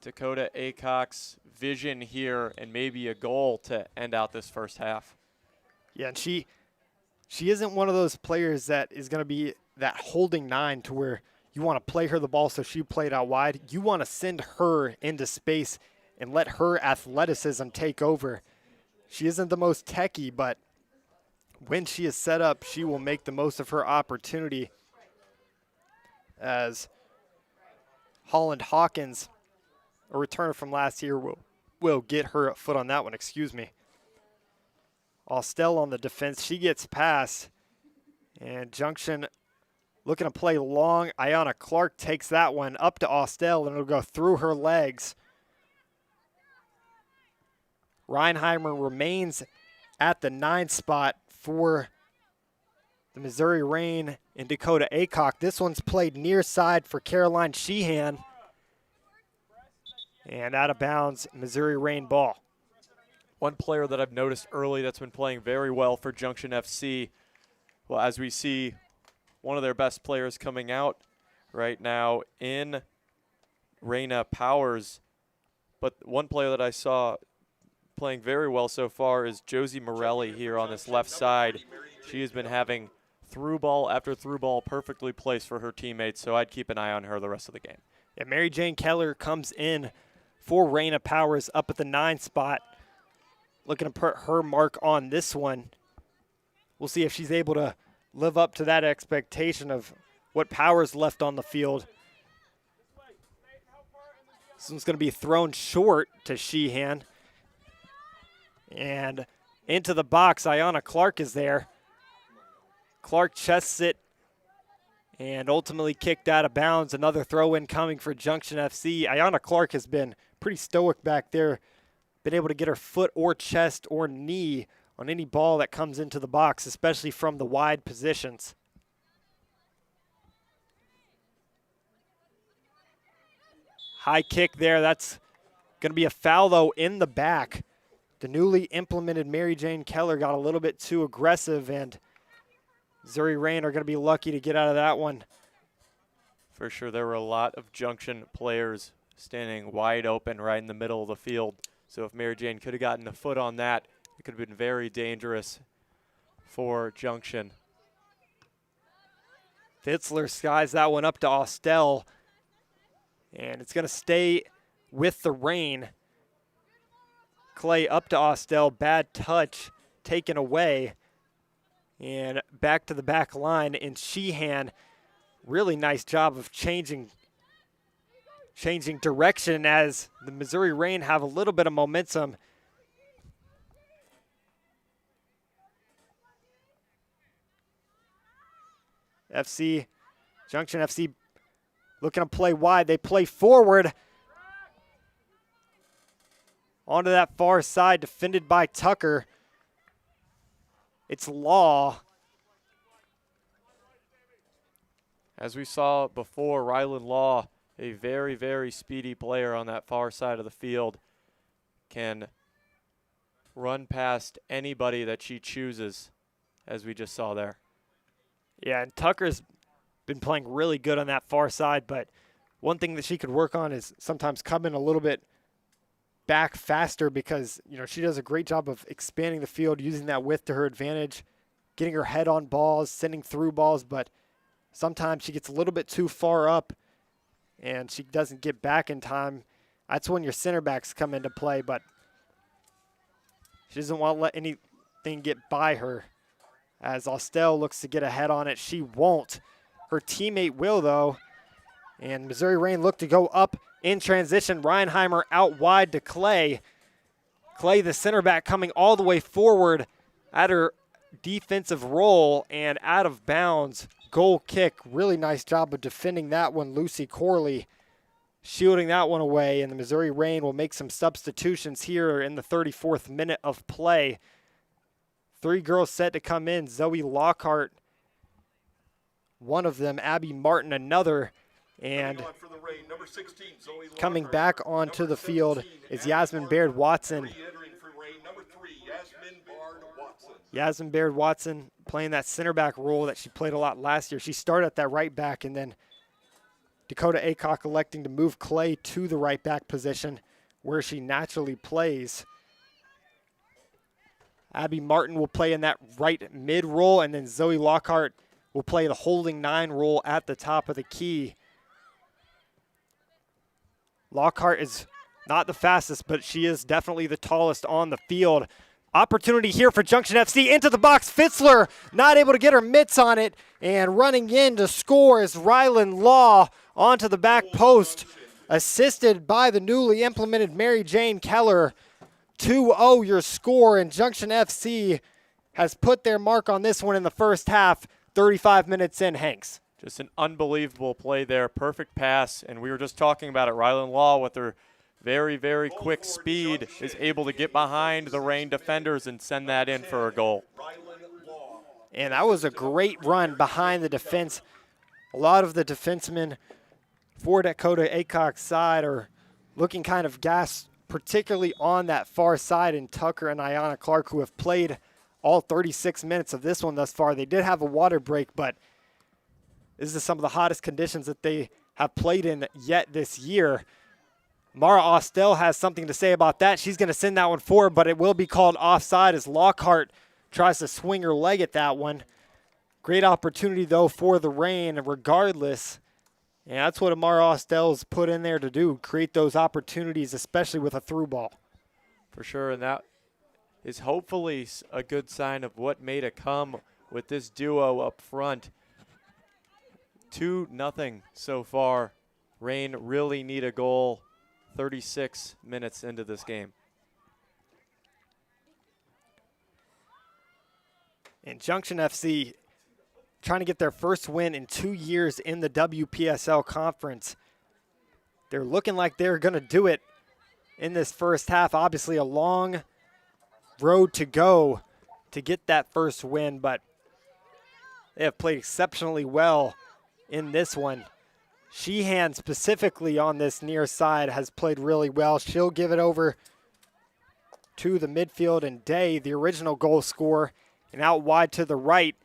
S2: Dakota Acock's vision here and maybe a goal to end out this first half.
S1: Yeah, and she isn't one of those players that is going to be that holding nine to where you want to play her the ball so she played out wide. You want to send her into space and let her athleticism take over. She isn't the most techy, but when she is set up, she will make the most of her opportunity, as Holland Hawkins, a returner from last year, will get her foot on that one, excuse me. Ostel on the defense, she gets past, and Junction looking to play long. Ayanna Clark takes that one up to Ostel, and it'll go through her legs. Reinheimer remains at the 9 spot for the Missouri Rain and Dakota Acock. This one's played near side for Caroline Sheehan. And out of bounds, Missouri Rain ball.
S2: One player that I've noticed early that's been playing very well for Junction FC, well, as we see one of their best players coming out right now in Raina Powers. But one player that I saw playing very well so far is Josie Morelli here on this left side. She has been having through ball after through ball perfectly placed for her teammates, so I'd keep an eye on her the rest of the game.
S1: Yeah, Mary Jane Keller comes in for Raina Powers up at the 9 spot, looking to put her mark on this one. We'll see if she's able to live up to that expectation of what Powers left on the field. This one's going to be thrown short to Sheehan. And into the box, Ayanna Clark is there. Clark chests it and ultimately kicked out of bounds. Another throw-in coming for Junction FC. Ayanna Clark has been pretty stoic back there, been able to get her foot or chest or knee on any ball that comes into the box, especially from the wide positions. High kick there. That's going to be a foul, though, in the back. The newly implemented Mary Jane Keller got a little bit too aggressive, and Missouri Rain are going to be lucky to get out of that one.
S2: For sure, there were a lot of Junction players standing wide open right in the middle of the field. So if Mary Jane could have gotten a foot on that, it could have been very dangerous for Junction.
S1: Fitzler skies that one up to Ostel, and it's going to stay with the Rain. Clay up to Ostel, bad touch taken away. And back to the back line, and Sheehan, really nice job of changing direction as the Missouri Reign have a little bit of momentum. Junction FC looking to play wide. They play forward. Onto that far side, defended by Tucker. It's Law.
S2: As we saw before, Rylan Law, a very, very speedy player on that far side of the field, can run past anybody that she chooses, as we just saw there.
S1: Yeah, and Tucker's been playing really good on that far side, but one thing that she could work on is sometimes coming a little bit back faster because, she does a great job of expanding the field, using that width to her advantage, getting her head on balls, sending through balls, but sometimes she gets a little bit too far up and she doesn't get back in time. That's when your center backs come into play, but she doesn't want to let anything get by her. As Austell looks to get ahead on it, she won't. Her teammate will, though. And Missouri Reign look to go up in transition. Reinheimer out wide to Clay. Clay, the center back, coming all the way forward at her defensive role and out of bounds. Goal kick. Really nice job of defending that one. Lucy Corley shielding that one away. And the Missouri Reign will make some substitutions here in the 34th minute of play. 3 girls set to come in. Zoe Lockhart, one of them. Abby Martin, another. And coming back onto the field is Yasmin Baird-Watson. Yasmin Baird-Watson playing that center back role that she played a lot last year. She started at that right back, and then Dakota Aycock electing to move Clay to the right back position where she naturally plays. Abby Martin will play in that right mid role, and then Zoe Lockhart will play the holding 9 role at the top of the key. Lockhart is not the fastest, but she is definitely the tallest on the field. Opportunity here for Junction FC into the box. Fitzler not able to get her mitts on it, and running in to score is Rylan Law onto the back post, assisted by the newly implemented Mary Jane Keller. 2-0 your score, and Junction FC has put their mark on this one in the first half. 35 minutes in, Hanks.
S2: Just an unbelievable play there. Perfect pass. And we were just talking about it. Rylan Law, with her very, very quick speed, is able to get behind the Reign defenders and send that in for a goal.
S1: And that was a great run behind the defense. A lot of the defensemen for Dakota Aycock's side are looking kind of gassed, particularly on that far side, and Tucker and Ayanna Clark, who have played all 36 minutes of this one thus far. They did have a water break, but this is some of the hottest conditions that they have played in yet this year. Mara Austell has something to say about that. She's going to send that one forward, but it will be called offside as Lockhart tries to swing her leg at that one. Great opportunity, though, for the Reign regardless. And that's what Amara Austell's put in there to do, create those opportunities, especially with a through ball.
S2: For sure, and that is hopefully a good sign of what may to come with this duo up front. 2-0 so far. Reign really need a goal 36 minutes into this game.
S1: And Junction FC trying to get their first win in 2 years in the WPSL conference. They're looking like they're going to do it in this first half. Obviously a long road to go to get that first win, but they have played exceptionally well in this one. Sheehan specifically on this near side has played really well. She'll give it over to the midfield, and Day, the original goal scorer, and out wide to the right.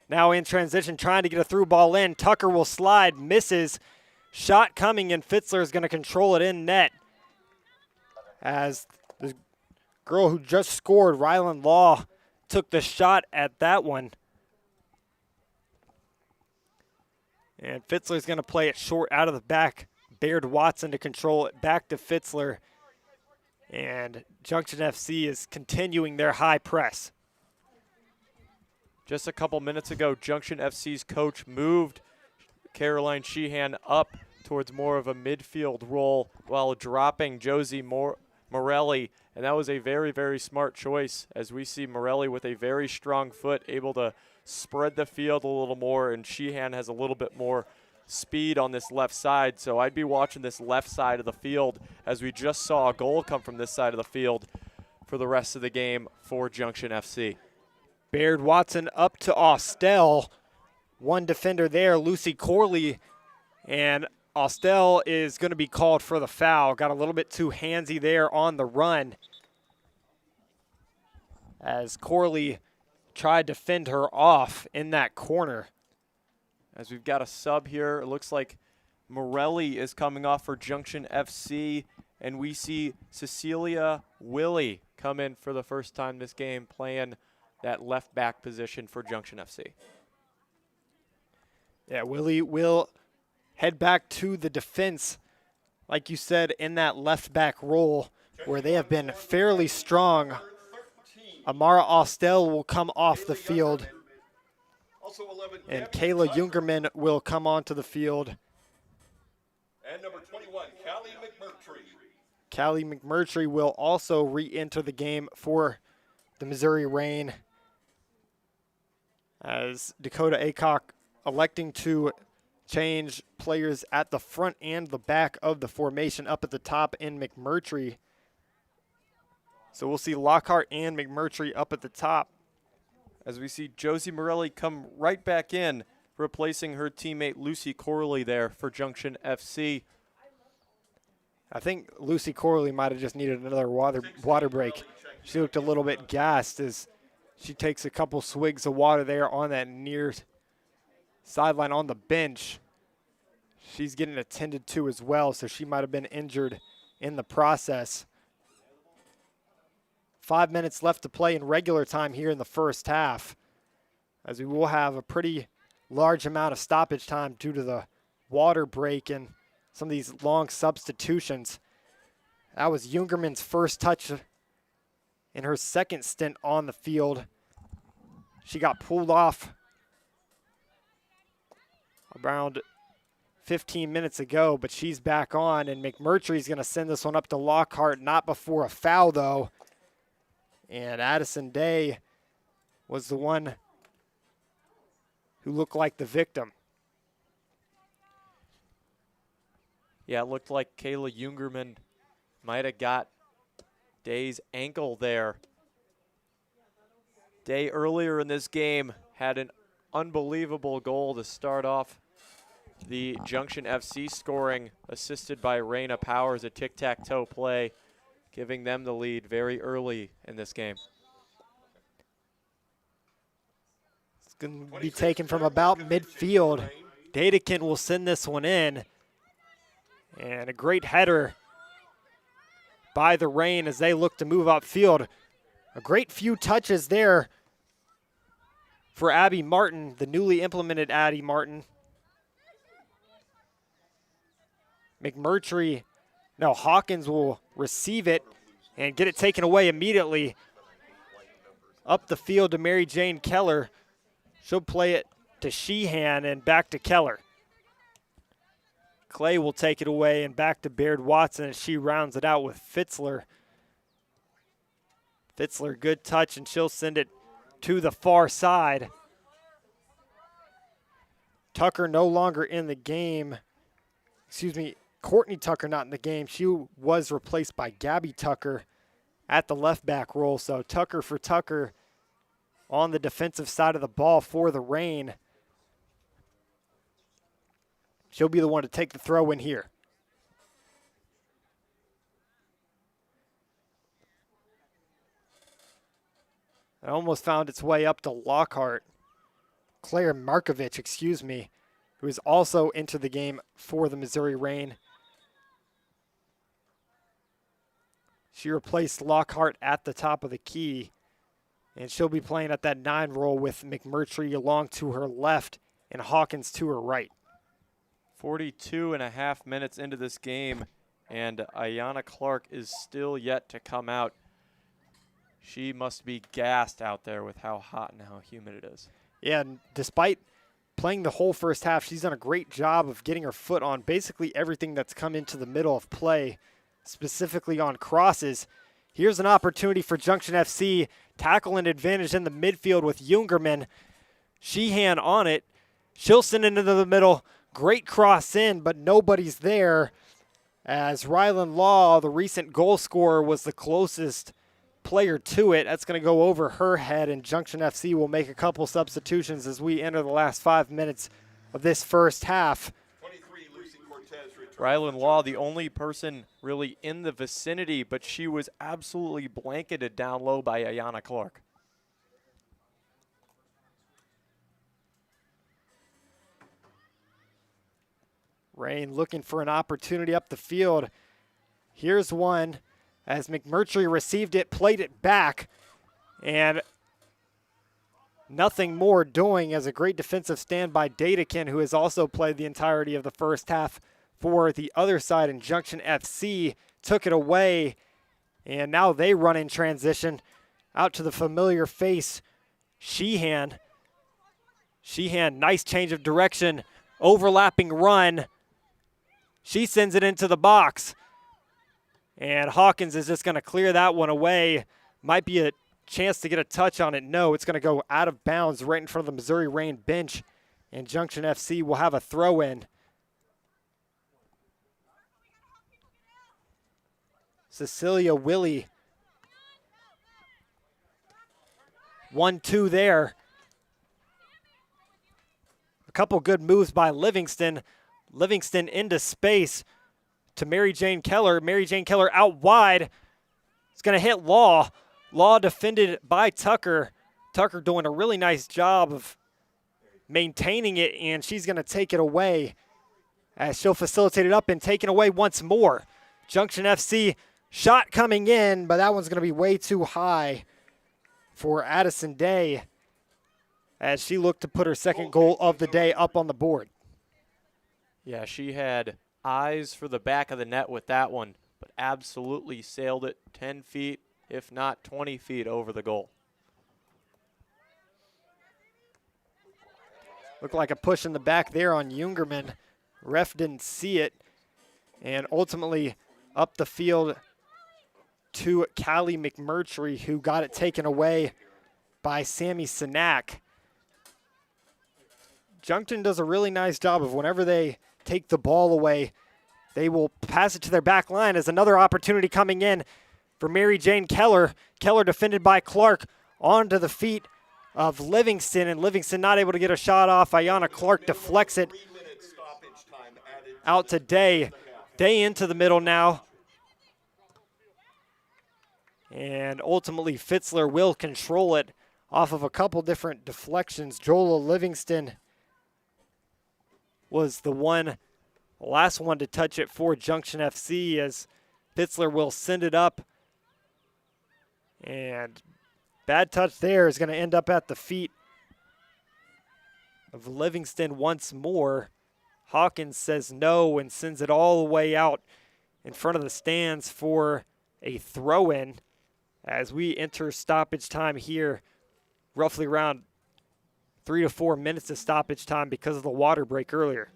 S1: Now in transition, trying to get a through ball in. Tucker will slide, misses. Shot coming, and Fitzler is going to control it in net. As the girl who just scored, Rylan Law, took the shot at that one. And Fitzler's going to play it short out of the back. Baird-Watson to control it back to Fitzler. And Junction FC is continuing their high press.
S2: Just a couple minutes ago, Junction FC's coach moved Caroline Sheehan up towards more of a midfield role while dropping Josie Morelli, and that was a very, very smart choice as we see Morelli with a very strong foot able to spread the field a little more, and Sheehan has a little bit more speed on this left side. So I'd be watching this left side of the field as we just saw a goal come from this side of the field for the rest of the game for Junction FC.
S1: Baird Watson up to Austell. One defender there, Lucy Corley, and Austell is going to be called for the foul. Got a little bit too handsy there on the run as Corley tried to fend her off in that corner.
S2: As we've got a sub here, it looks like Morelli is coming off for Junction FC, and we see Cecilia Willie come in for the first time this game playing that left back position for Junction FC.
S1: Yeah, Willie will head back to the defense, like you said, in that left back role where they have been fairly strong. Amara Austell will come off the field, and Kayla Jungerman will come onto the field.
S9: And number 21, Callie McMurtry.
S1: Callie McMurtry will also re-enter the game for the Missouri Reign, as Dakota Aycock electing to change players at the front and the back of the formation. Up at the top in McMurtry. So we'll see Lockhart and McMurtry up at the top.
S2: As we see Josie Morelli come right back in, replacing her teammate Lucy Corley there for Junction FC.
S1: I think Lucy Corley might have just needed another water break. She looked a little bit gassed as she takes a couple swigs of water there on that near sideline on the bench. She's getting attended to as well, so she might have been injured in the process. 5 minutes left to play in regular time here in the first half, as we will have a pretty large amount of stoppage time due to the water break and some of these long substitutions. That was Jungerman's first touch in her second stint on the field. She got pulled off around 15 minutes ago, but she's back on, and McMurtry's going to send this one up to Lockhart, not before a foul, though. And Addison Day was the one who looked like the victim.
S2: Yeah, it looked like Kayla Jungerman might have got Day's ankle there. Day earlier in this game had an unbelievable goal to start off the Junction FC scoring, assisted by Raina Powers, a tic-tac-toe play, giving them the lead very early in this game.
S1: It's going to be taken from about midfield. Dadekin will send this one in. And a great header by the Reign as they look to move upfield. A great few touches there for Abby Martin, the newly implemented Abby Martin. Hawkins will receive it and get it taken away immediately. Up the field to Mary Jane Keller. She'll play it to Sheehan and back to Keller. Clay will take it away and back to Baird Watson as she rounds it out with Fitzler. Fitzler, good touch, and she'll send it to the far side. Tucker no longer in the game. Courtney Tucker not in the game. She was replaced by Gabby Tucker at the left back role. So Tucker for Tucker on the defensive side of the ball for the Reign. She'll be the one to take the throw in here. It almost found its way up to Lockhart. Claire Markovich, who is also into the game for the Missouri Reign. She replaced Lockhart at the top of the key, and she'll be playing at that 9 role with McMurtry along to her left and Hawkins to her right.
S2: 42.5 minutes into this game, and Ayanna Clark is still yet to come out. She must be gassed out there with how hot and how humid it is.
S1: Yeah, and despite playing the whole first half, she's done a great job of getting her foot on basically everything that's come into the middle of play, specifically on crosses. Here's an opportunity for Junction FC. Tackle and advantage in the midfield with Jungerman. Sheehan on it. She'll send it into the middle. Great cross in, but nobody's there, as Rylan Law, the recent goal scorer, was the closest player to it. That's going to go over her head, and Junction FC will make a couple substitutions as we enter the last 5 minutes of this first half.
S9: 23, Lucy Cortez returns.
S2: Rylan Law, the only person really in the vicinity, but she was absolutely blanketed down low by Ayanna Clark.
S1: Rain looking for an opportunity up the field. Here's one as McMurtry received it, played it back, and nothing more doing as a great defensive stand by Dadekin, who has also played the entirety of the first half for the other side, and Junction FC took it away, and now they run in transition out to the familiar face, Sheehan. Sheehan, nice change of direction, overlapping run. She sends it into the box. And Hawkins is just going to clear that one away. Might be a chance to get a touch on it. No, it's going to go out of bounds right in front of the Missouri Reign bench. And Junction FC will have a throw in. Cecilia Willie. 1-2 there. A couple good moves by Livingston. Livingston into space to Mary Jane Keller. Mary Jane Keller out wide. It's going to hit Law. Law defended by Tucker. Tucker doing a really nice job of maintaining it, and she's going to take it away as she'll facilitate it up and take it away once more. Junction FC shot coming in, but that one's going to be way too high for Addison Day as she looked to put her second goal of the day up on the board.
S2: Yeah, she had eyes for the back of the net with that one, but absolutely sailed it 10 feet, if not 20 feet over the goal.
S1: Looked like a push in the back there on Jungerman. Ref didn't see it. And ultimately up the field to Callie McMurtry, who got it taken away by Sammy Sinak. Junction does a really nice job of whenever they take the ball away, they will pass it to their back line as another opportunity coming in for Mary Jane Keller. Keller defended by Clark onto the feet of Livingston, and Livingston not able to get a shot off. Ayanna Clark deflects it out to Day. Day into the middle now. And ultimately Fitzler will control it off of a couple different deflections. Jola Livingston was the last one to touch it for Junction FC, as Fitzler will send it up. And bad touch there is going to end up at the feet of Livingston once more. Hawkins says no and sends it all the way out in front of the stands for a throw-in as we enter stoppage time here, roughly around 3 to 4 minutes of stoppage time because of the water break earlier.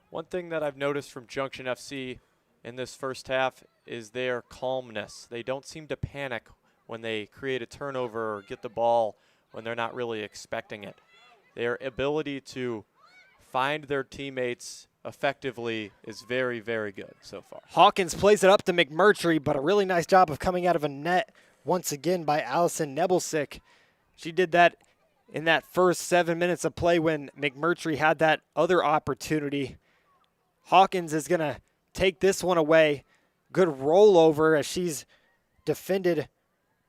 S2: One thing that I've noticed from Junction FC in this first half is their calmness. They don't seem to panic when they create a turnover or get the ball when they're not really expecting it. Their ability to find their teammates effectively is very, very good so far.
S1: Hawkins plays it up to McMurtry, but a really nice job of coming out of a net once again by Allison Nebelsick. She did that in that first 7 minutes of play when McMurtry had that other opportunity. Hawkins is going to take this one away. Good rollover as she's defended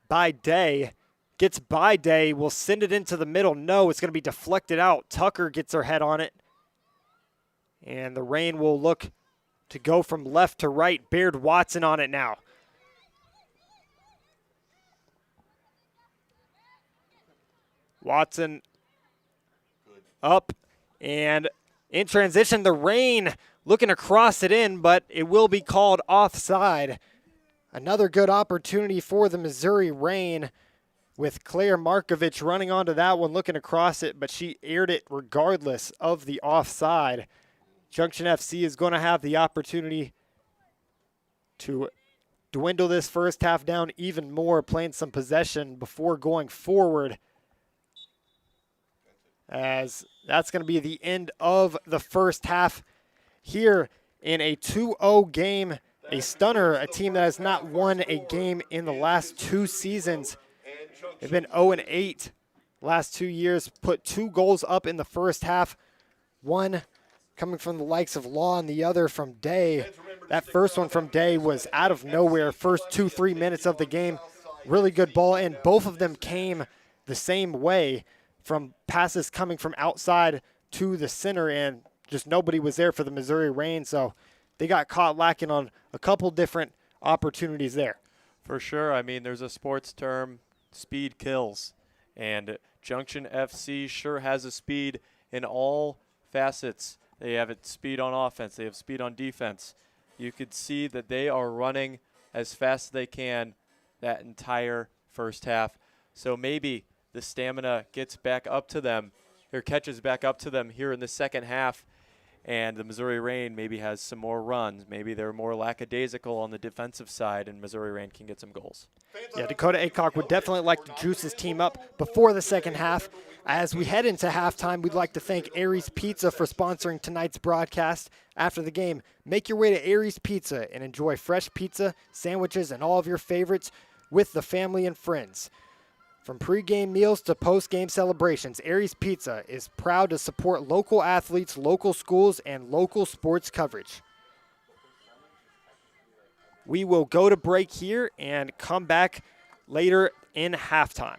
S1: by Day. Gets by Day, will send it into the middle. No, it's going to be deflected out. Tucker gets her head on it. And the Reign will look to go from left to right. Baird Watson on it now. Watson up and in transition. The Reign looking to cross it in, but it will be called offside. Another good opportunity for the Missouri Reign with Claire Markovich running onto that one, looking across it, but she aired it regardless of the offside. Junction FC is going to have the opportunity to dwindle this first half down even more, playing some possession before going forward, as that's going to be the end of the first half here in a 2-0 game. A stunner, a team that has not won a game in the last 2 seasons. They've been 0-8 last 2 years, put 2 goals up in the first half, one coming from the likes of Law and the other from Day. That first one from Day was out of nowhere, first 2-3 minutes of the game. Really good ball, and both of them came the same way, from passes coming from outside to the center, and just nobody was there for the Missouri Reign, so they got caught lacking on a couple different opportunities there.
S2: For sure. I mean, there's a sports term, speed kills. And Junction FC sure has a speed in all facets. They have speed on offense. They have speed on defense. You could see that they are running as fast as they can that entire first half. So maybe the stamina gets back up to them, or catches back up to them here in the second half, and the Missouri Reign maybe has some more runs. Maybe they're more lackadaisical on the defensive side, and Missouri Reign can get some goals.
S1: Yeah, Dakota Aycock would definitely like to juice his team up before the second half. As we head into halftime, we'd like to thank Aries Pizza for sponsoring tonight's broadcast. After the game, make your way to Aries Pizza and enjoy fresh pizza, sandwiches, and all of your favorites with the family and friends. From pregame meals to postgame celebrations, Aries Pizza is proud to support local athletes, local schools, and local sports coverage. We will go to break here and come back later in halftime.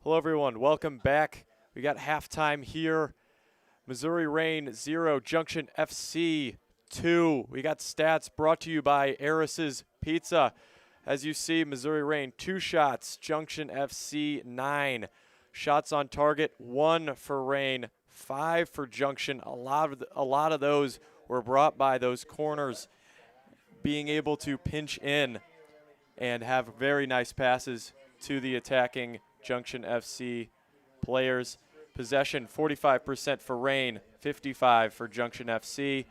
S2: Hello, everyone. Welcome back. We got halftime here. Missouri Reign 0, Junction FC 2. We got stats brought to you by Aris's Pizza. As you see, Missouri Reign 2 shots, Junction FC 9. Shots on target 1 for Reign, 5 for Junction. A lot of those were brought by those corners being able to pinch in and have very nice passes to the attacking Junction FC players. Possession 45% for Rain, 55 for Junction FC.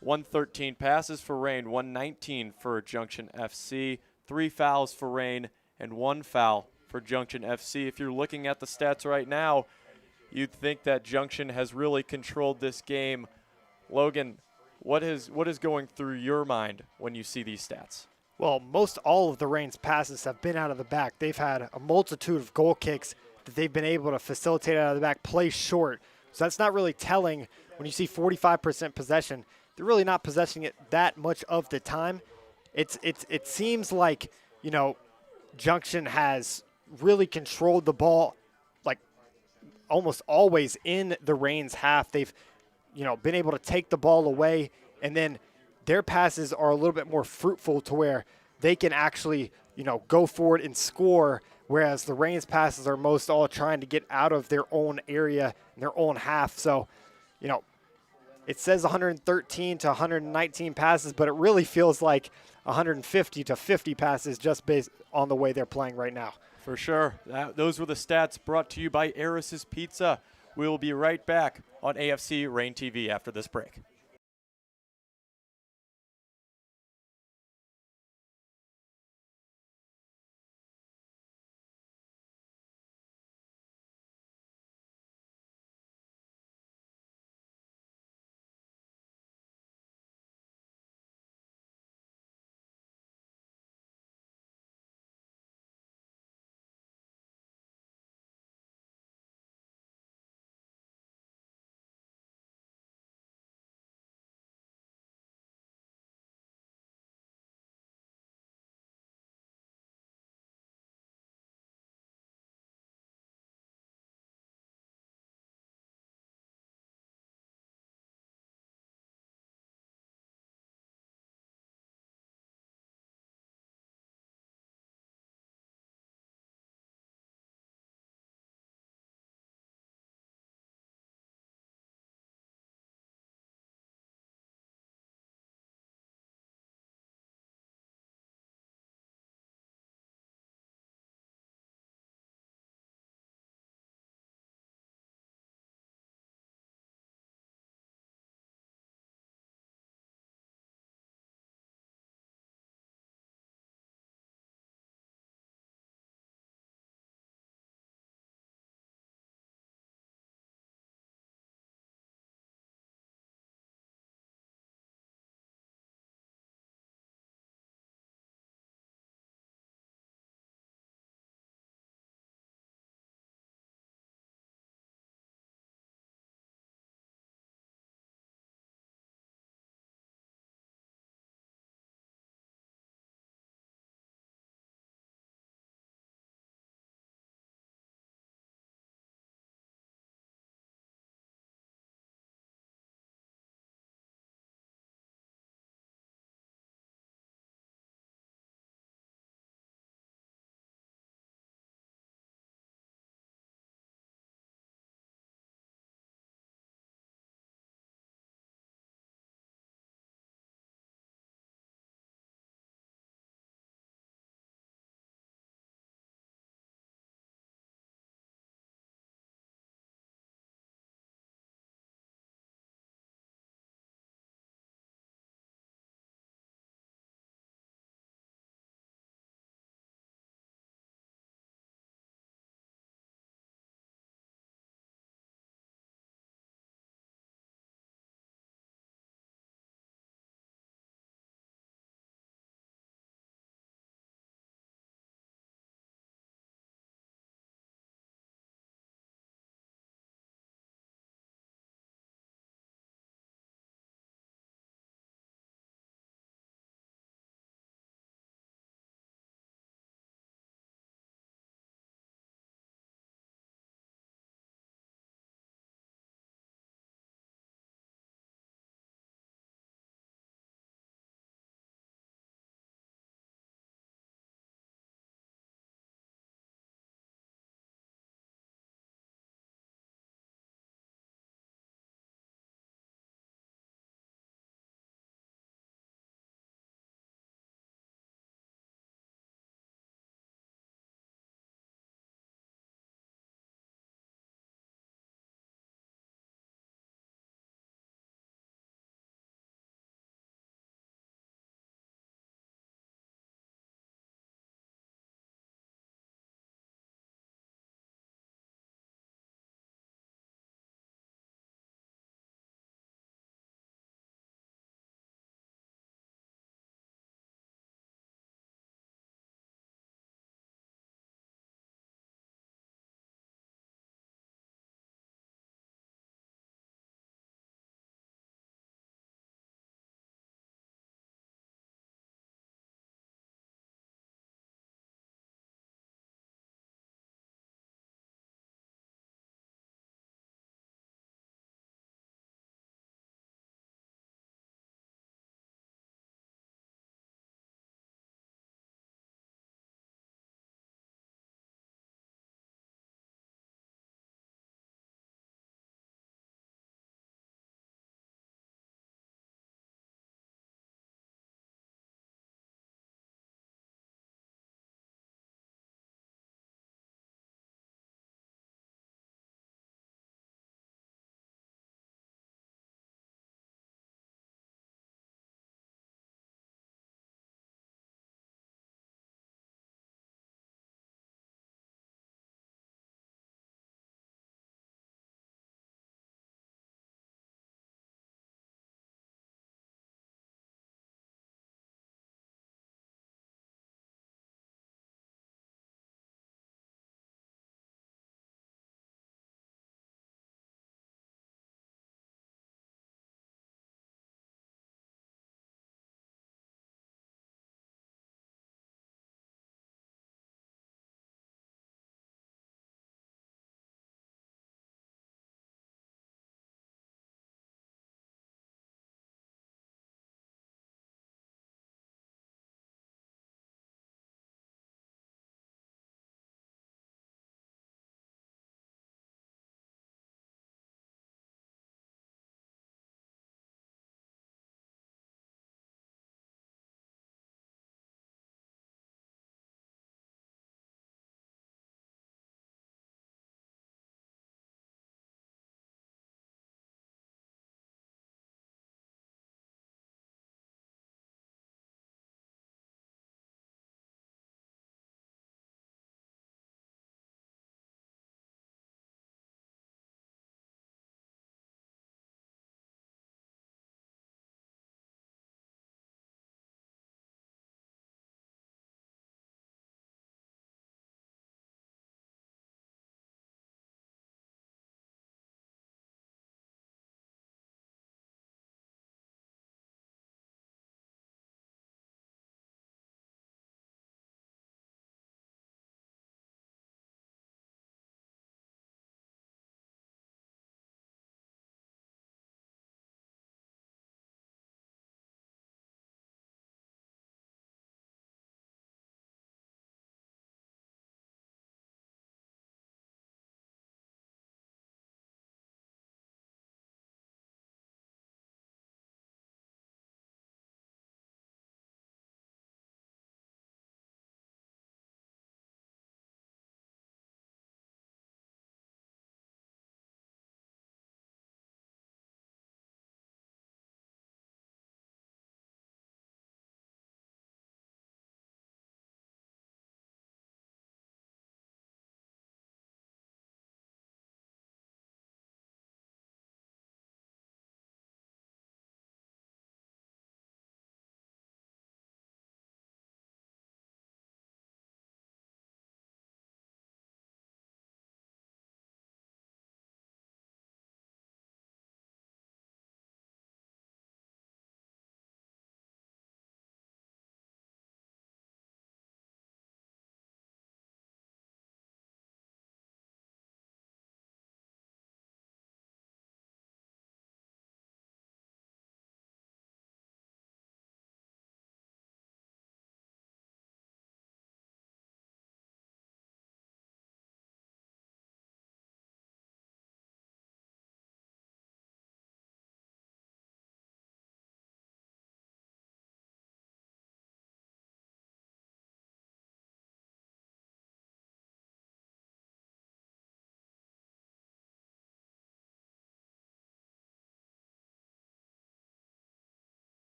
S2: 113 passes for Rain, 119 for Junction FC. 3 fouls for Rain and 1 foul for Junction FC. If you're looking at the stats right now, you'd think that Junction has really controlled this game. Logan, what is going through your mind when you see these stats?
S1: Well, most all of the Rain's passes have been out of the back. They've had a multitude of goal kicks that they've been able to facilitate out of the back, play short. So that's not really telling when you see 45% possession. They're really not possessing it that much of the time. It seems like, you know, Junction has really controlled the ball like almost always in the Rain's half. They've, you know, been able to take the ball away, and then their passes are a little bit more fruitful to where they can actually, you know, go forward and score, whereas the Rain's passes are most all trying to get out of their own area, their own half. So, you know, it says 113 to 119 passes, but it really feels like 150 to 50 passes just based on the way they're playing right now.
S2: For sure. Those were the stats brought to you by Eris's Pizza. We will be right back on AFC Rain TV after this break.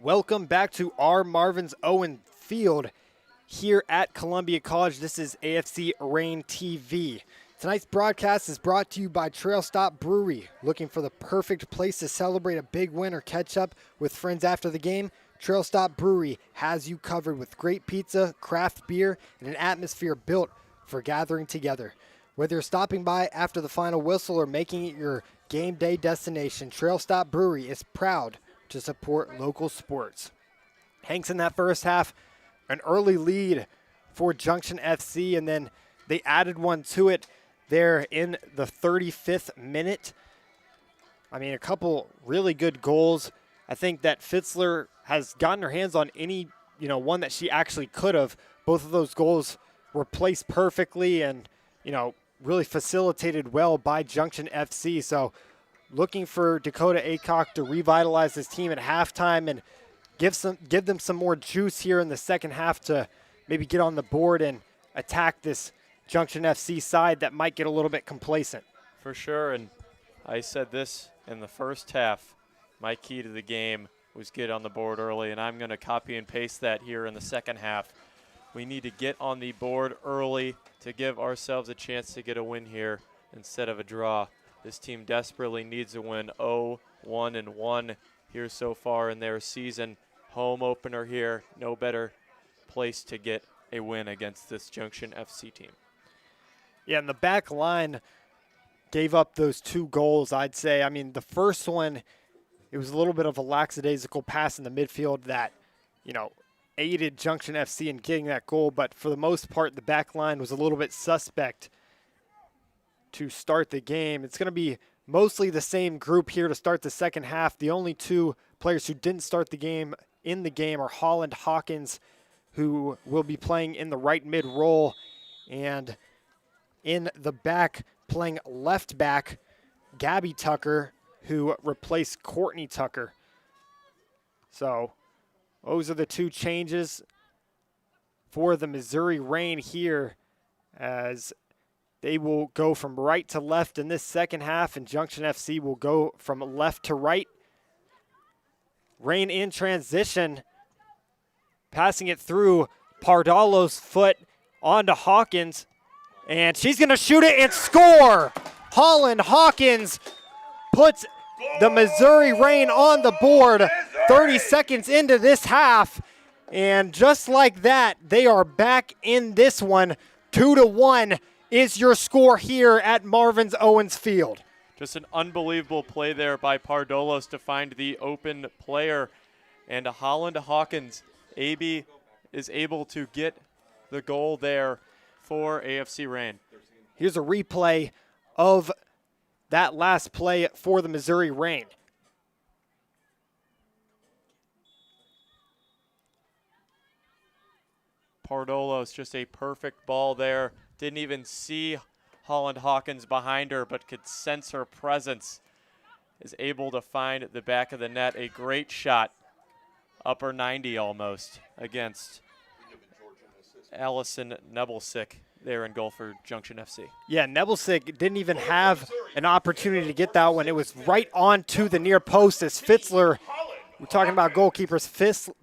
S1: Welcome back to our Marvin's Owen Field here at Columbia College. This is AFC Rain TV. Tonight's broadcast is brought to you by Trail Stop Brewery. Looking for the perfect place to celebrate a big win or catch up with friends after the game? Trail Stop Brewery has you covered with great pizza, craft beer, and an atmosphere built for gathering together. Whether you're stopping by after the final whistle or making it your game day destination, Trail Stop Brewery is proud to support local sports. Hanks in that first half, an early lead for Junction FC, and then they added one to it there in the 35th minute. I mean, a couple really good goals. I think that Fitzler has gotten her hands on any, one that she actually could have. Both of those goals were placed perfectly and, really facilitated well by Junction FC. So looking for Dakota Aycock to revitalize this team at halftime and give them some more juice here in the second half to maybe get on the board and attack this Junction FC side that might get a little bit complacent.
S2: For sure, and I said this in the first half. My key to the game was get on the board early, and I'm going to copy and paste that here in the second half. We need to get on the board early to give ourselves a chance to get a win here instead of a draw. This team desperately needs a win. 0-1-1 here so far in their season. Home opener here. No better place to get a win against this Junction FC team.
S1: Yeah, and the back line gave up those 2 goals, I'd say. I mean, the first one, it was a little bit of a lackadaisical pass in the midfield that, aided Junction FC in getting that goal. But for the most part, the back line was a little bit suspect to start the game. It's going to be mostly the same group here to start the second half. The only 2 players who didn't start the game are Holland Hawkins, who will be playing in the right mid role, and in the back playing left back, Gabby Tucker, who replaced Courtney Tucker. So those are the 2 changes for the Missouri Rain here, as they will go from right to left in this second half, and Junction FC will go from left to right. Rain in transition, passing it through Pardalo's foot onto Hawkins, and she's going to shoot it and score! Holland Hawkins puts the Missouri Rain on the board 30 seconds into this half, and just like that, they are back in this one. 2-1 is your score here at Marvin's Owens Field.
S2: Just an unbelievable play there by Pardolos to find the open player. And Holland Hawkins, AB is able to get the goal there for AFC Rain.
S1: Here's a replay of that last play for the Missouri Rain.
S2: Pardolos, just a perfect ball there. Didn't even see Holland Hawkins behind her, but could sense her presence. Is able to find the back of the net. A great shot, upper 90 almost, against Allison Nebelsick there in goal for Junction FC.
S1: Yeah, Nebelsick didn't even have an opportunity to get that one. It was right onto the near post as Fitzler, we're talking about goalkeepers,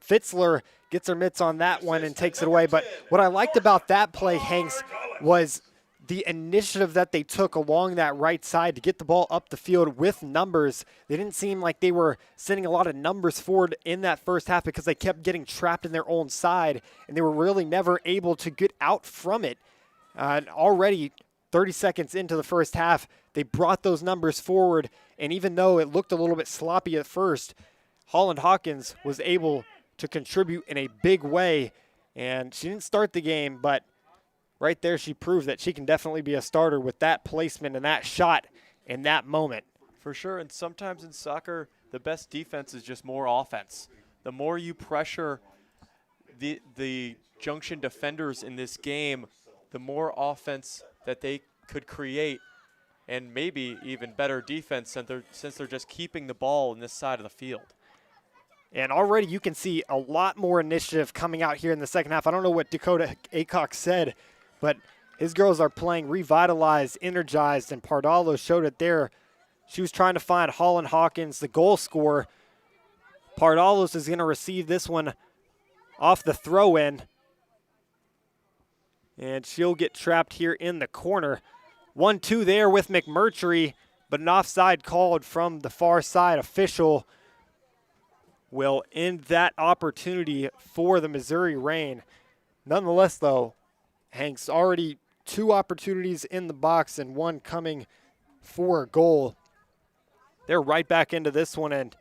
S1: Fitzler gets her mitts on that one and takes it away. But what I liked about that play, Hanks, was the initiative that they took along that right side to get the ball up the field with numbers. They didn't seem like they were sending a lot of numbers forward in that first half because they kept getting trapped in their own side, and they were really never able to get out from it. Already 30 seconds into the first half, they brought those numbers forward, and even though it looked a little bit sloppy at first, Holland Hawkins was able to contribute in a big way, and she didn't start the game, but right there she proved that she can definitely be a starter with that placement and that shot in that moment.
S2: For sure, and sometimes in soccer, the best defense is just more offense. The more you pressure the Junction defenders in this game, the more offense that they could create, and maybe even better defense since they're just keeping the ball in this side of the field.
S1: And already you can see a lot more initiative coming out here in the second half. I don't know what Dakota Aycock said, but his girls are playing revitalized, energized, and Pardalo showed it there. She was trying to find Holland Hawkins, the goal scorer, Pardalos is going to receive this one off the throw-in. And she'll get trapped here in the corner. 1-2 there with McMurtry, but an offside called from the far side official will end that opportunity for the Missouri Reign. Nonetheless, though, Hank's already 2 opportunities in the box and 1 coming for a goal. They're right back into this one, and,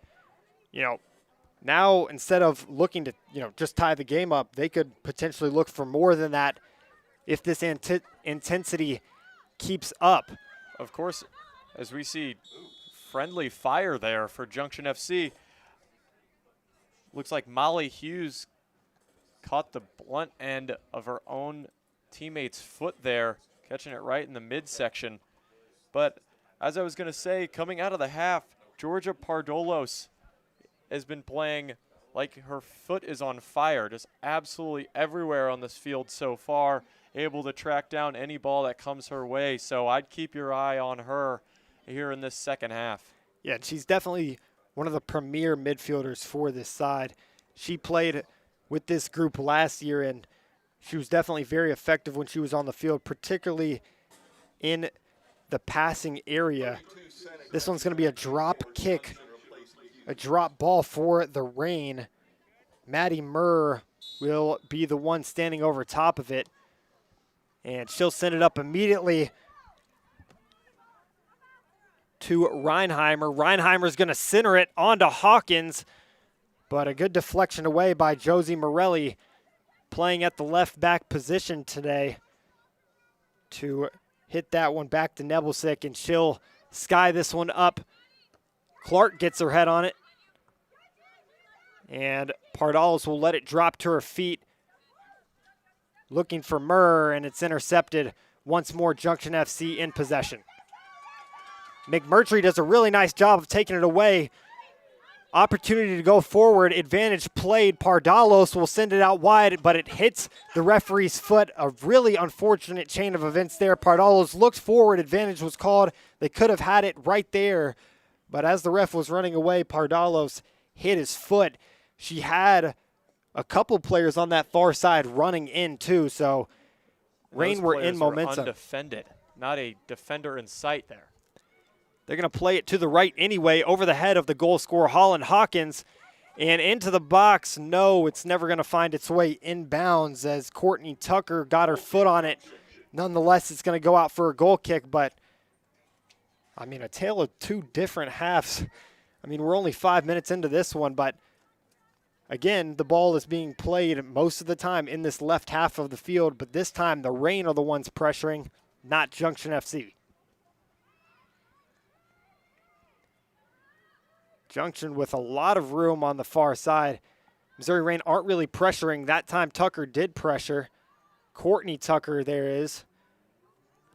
S1: now instead of looking to, just tie the game up, they could potentially look for more than that if this intensity keeps up.
S2: Of course, as we see friendly fire there for Junction FC. Looks like Molly Hughes caught the blunt end of her own teammate's foot there, catching it right in the midsection. But as I was going to say, coming out of the half, Georgia Pardolos has been playing like her foot is on fire, just absolutely everywhere on this field so far, able to track down any ball that comes her way. So I'd keep your eye on her here in this second half.
S1: Yeah, she's definitely one of the premier midfielders for this side. She played with this group last year, and she was definitely very effective when she was on the field, particularly in the passing area. This one's going to be a drop kick, a drop ball for the Reign. Maddie Murr will be the one standing over top of it, and she'll send it up immediately to Reinheimer. Reinheimer's going to center it onto Hawkins, but a good deflection away by Josie Morelli, playing at the left back position today, to hit that one back to Nebelsick, and she'll sky this one up. Clark gets her head on it, and Pardalos will let it drop to her feet, looking for Murr, and it's intercepted. Once more, Junction FC in possession. McMurtry does a really nice job of taking it away. Opportunity to go forward. Advantage played. Pardalos will send it out wide, but it hits the referee's foot. A really unfortunate chain of events there. Pardalos looks forward. Advantage was called. They could have had it right there, but as the ref was running away, Pardalos hit his foot. She had a couple players on that far side running in too, so Reign were in momentum.
S2: Undefended, not a defender in sight there.
S1: They're going to play it to the right anyway, over the head of the goal scorer, Holland Hawkins, and into the box. No, it's never going to find its way inbounds as Courtney Tucker got her foot on it. Nonetheless, it's going to go out for a goal kick, but, a tale of 2 different halves. We're only 5 minutes into this one, but, again, the ball is being played most of the time in this left half of the field, but this time the Reign are the ones pressuring, not Junction FC. Junction with a lot of room on the far side. Missouri Reign aren't really pressuring. That time Tucker did pressure. Courtney Tucker there is.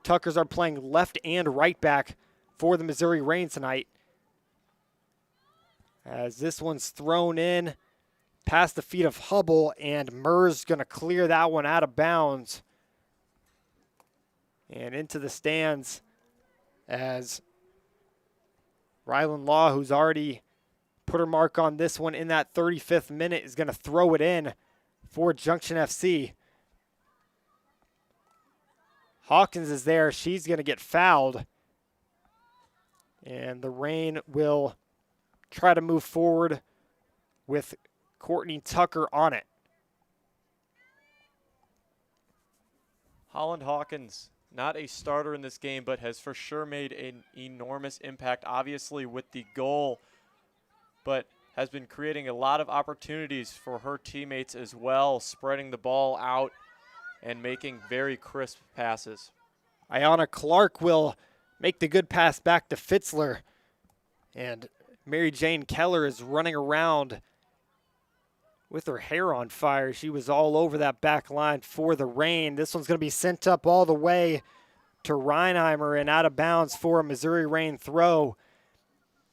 S1: Tuckers are playing left and right back for the Missouri Reign tonight. As this one's thrown in past the feet of Hubble, and Murr's going to clear that one out of bounds and into the stands as Rylan Law, who's already put her mark on this one in that 35th minute, is going to throw it in for Junction FC. Hawkins is there. She's going to get fouled. And the Reign will try to move forward with Courtney Tucker on it.
S2: Holland Hawkins, not a starter in this game, but has for sure made an enormous impact, obviously with the goal, but has been creating a lot of opportunities for her teammates as well, spreading the ball out and making very crisp passes.
S1: Ayanna Clark will make the good pass back to Fitzler, and Mary Jane Keller is running around with her hair on fire. She was all over that back line for the Reign. This one's going to be sent up all the way to Reinheimer and out of bounds for a Missouri Reign throw.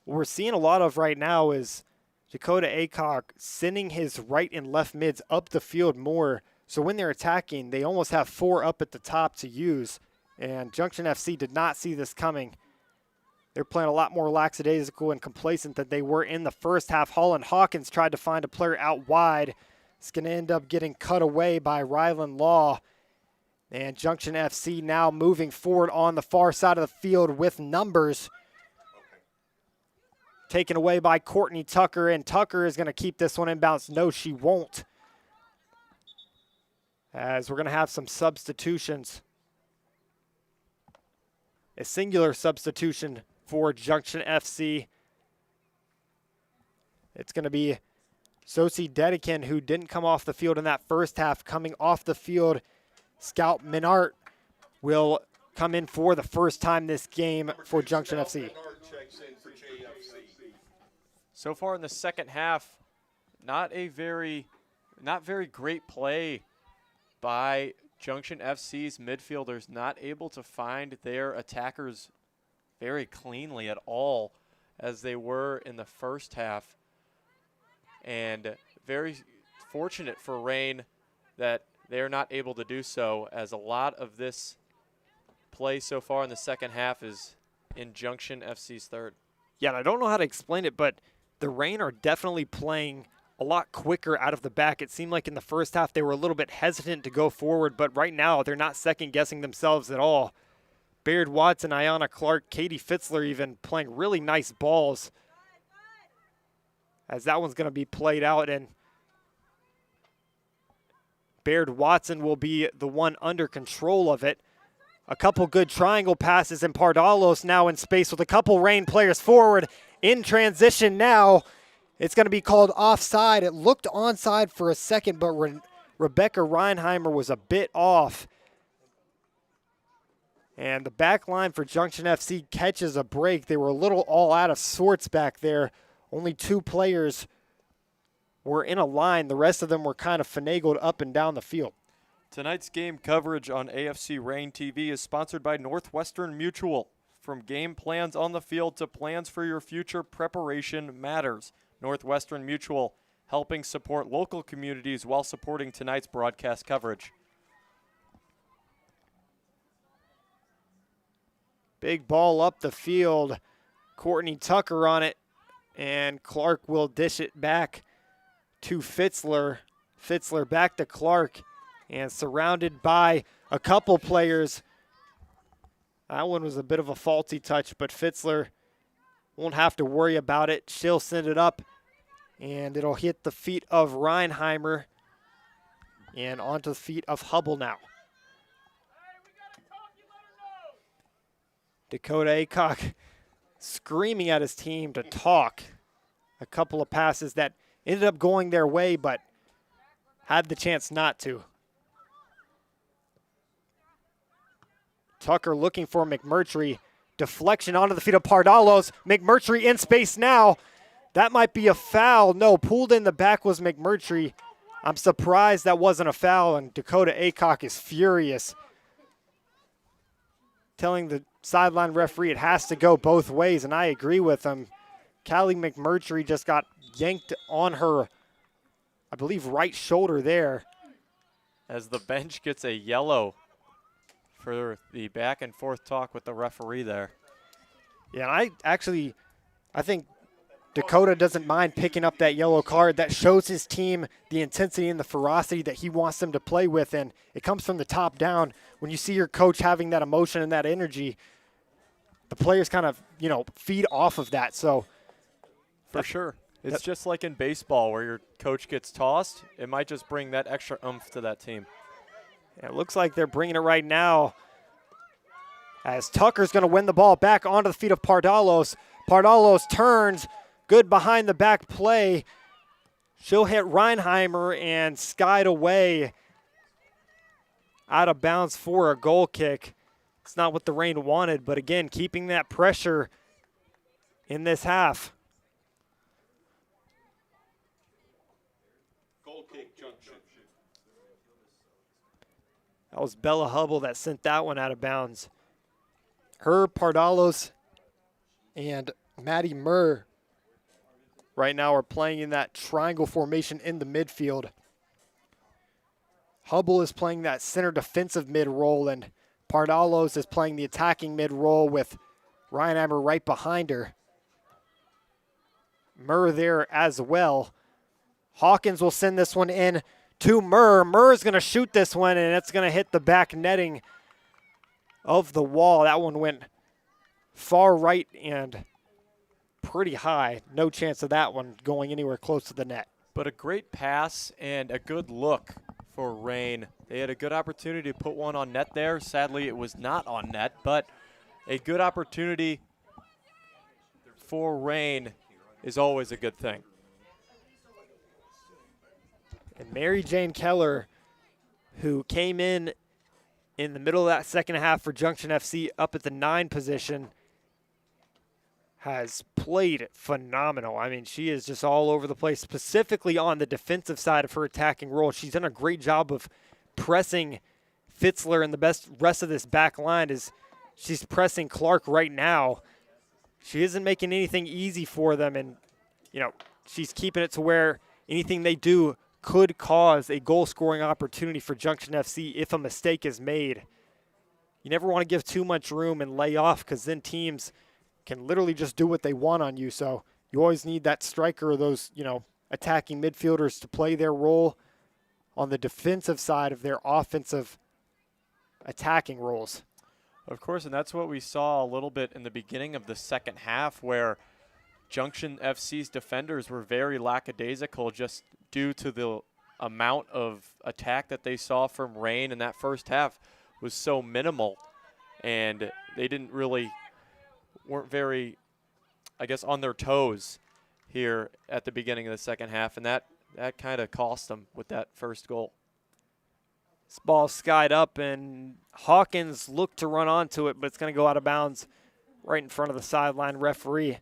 S1: What we're seeing a lot of right now is Dakota Aycock sending his right and left mids up the field more. So when they're attacking, they almost have 4 up at the top to use. And Junction FC did not see this coming. They're playing a lot more lackadaisical and complacent than they were in the first half. Holland Hawkins tried to find a player out wide. It's going to end up getting cut away by Ryland Law. And Junction FC now moving forward on the far side of the field with numbers. Taken away by Courtney Tucker, and Tucker is going to keep this one inbounds. No, she won't. As we're going to have some substitutions. A singular substitution for Junction FC. It's going to be Sosi Dedikin, who didn't come off the field in that first half. Coming off the field, Scout Minart will come in for the first time this game for Junction FC.
S2: So far in the second half, not very great play by Junction FC's midfielders, not able to find their attackers very cleanly at all as they were in the first half. And very fortunate for Rain that they're not able to do so, as a lot of this play so far in the second half is in Junction FC's third.
S1: Yeah, and I don't know how to explain it, but the Rain are definitely playing a lot quicker out of the back. It seemed like in the first half they were a little bit hesitant to go forward, but right now they're not second-guessing themselves at all. Baird Watson, Ayanna Clark, Katie Fitzler even playing really nice balls, as that one's going to be played out, and Baird Watson will be the one under control of it. A couple good triangle passes, and Pardalos now in space with a couple Rain players forward in transition now. It's going to be called offside. It looked onside for a second, but Rebecca Reinheimer was a bit off. And the back line for Junction FC catches a break. They were a little all out of sorts back there. Only two players were in a line. The rest of them were kind of finagled up and down the field.
S2: Tonight's game coverage on AFC Rain TV is sponsored by Northwestern Mutual. From game plans on the field to plans for your future, preparation matters. Northwestern Mutual, helping support local communities while supporting tonight's broadcast coverage.
S1: Big ball up the field. Courtney Tucker on it, and Clark will dish it back to Fitzler. Fitzler back to Clark, and surrounded by a couple players. That one was a bit of a faulty touch, but Fitzler won't have to worry about it. She'll send it up, and it'll hit the feet of Reinheimer and onto the feet of Hubble now. Dakota Aycock screaming at his team to talk. A couple of passes that ended up going their way, but had the chance not to. Tucker looking for McMurtry. Deflection onto the feet of Pardalos. McMurtry in space now. That might be a foul. No, pulled in the back was McMurtry. I'm surprised that wasn't a foul, and Dakota Aycock is furious, telling the sideline referee it has to go both ways, and I agree with him. Callie McMurtry just got yanked on her, I believe, right shoulder there.
S2: As the bench gets a yellow for the back and forth talk with the referee there.
S1: Yeah, and I think Dakota doesn't mind picking up that yellow card. That shows his team the intensity and the ferocity that he wants them to play with, and it comes from the top down. When you see your coach having that emotion and that energy, the players kind of, feed off of that. So,
S2: for sure. It's just like in baseball where your coach gets tossed. It might just bring that extra oomph to that team.
S1: It looks like they're bringing it right now, as Tucker's going to win the ball back onto the feet of Pardalos. Pardalos turns, good behind the back play. She'll hit Reinheimer and skied away out of bounds for a goal kick. It's not what the Rain wanted, but again, keeping that pressure in this half.
S9: Goal kick, Junction.
S1: That was Bella Hubble that sent that one out of bounds. Her, Pardalos, and Maddie Murr right now are playing in that triangle formation in the midfield. Hubble is playing that center defensive mid role, and Pardalos is playing the attacking mid role with Reinheimer right behind her. Murr there as well. Hawkins will send this one in to Murr. Murr's going to shoot this one, and it's going to hit the back netting of the wall. That one went far right and pretty high. No chance of that one going anywhere close to the net.
S2: But a great pass and a good look for Rain. They had a good opportunity to put one on net there. Sadly, it was not on net, but a good opportunity for Rain is always a good thing.
S1: And Mary Jane Keller, who came in the middle of that second half for Junction FC up at the 9 position, has played phenomenal. I mean, she is just all over the place, specifically on the defensive side of her attacking role. She's done a great job of pressing Fitzler, and the best rest of this back line is she's pressing Clark right now. She isn't making anything easy for them, and, you know, she's keeping it to where anything they do could cause a goal-scoring opportunity for Junction FC if a mistake is made. You never want to give too much room and lay off, because then teams can literally just do what they want on you. So you always need that striker or those, you know, attacking midfielders to play their role on the defensive side of their offensive attacking roles.
S2: Of course, and that's what we saw a little bit in the beginning of the second half, where Junction FC's defenders were very lackadaisical just due to the amount of attack that they saw from Rain in that first half was so minimal, and they didn't really weren't very, I guess, on their toes here at the beginning of the second half, and that kind of cost them with that first goal.
S1: This ball skied up, and Hawkins looked to run onto it, but it's going to go out of bounds right in front of the sideline referee. A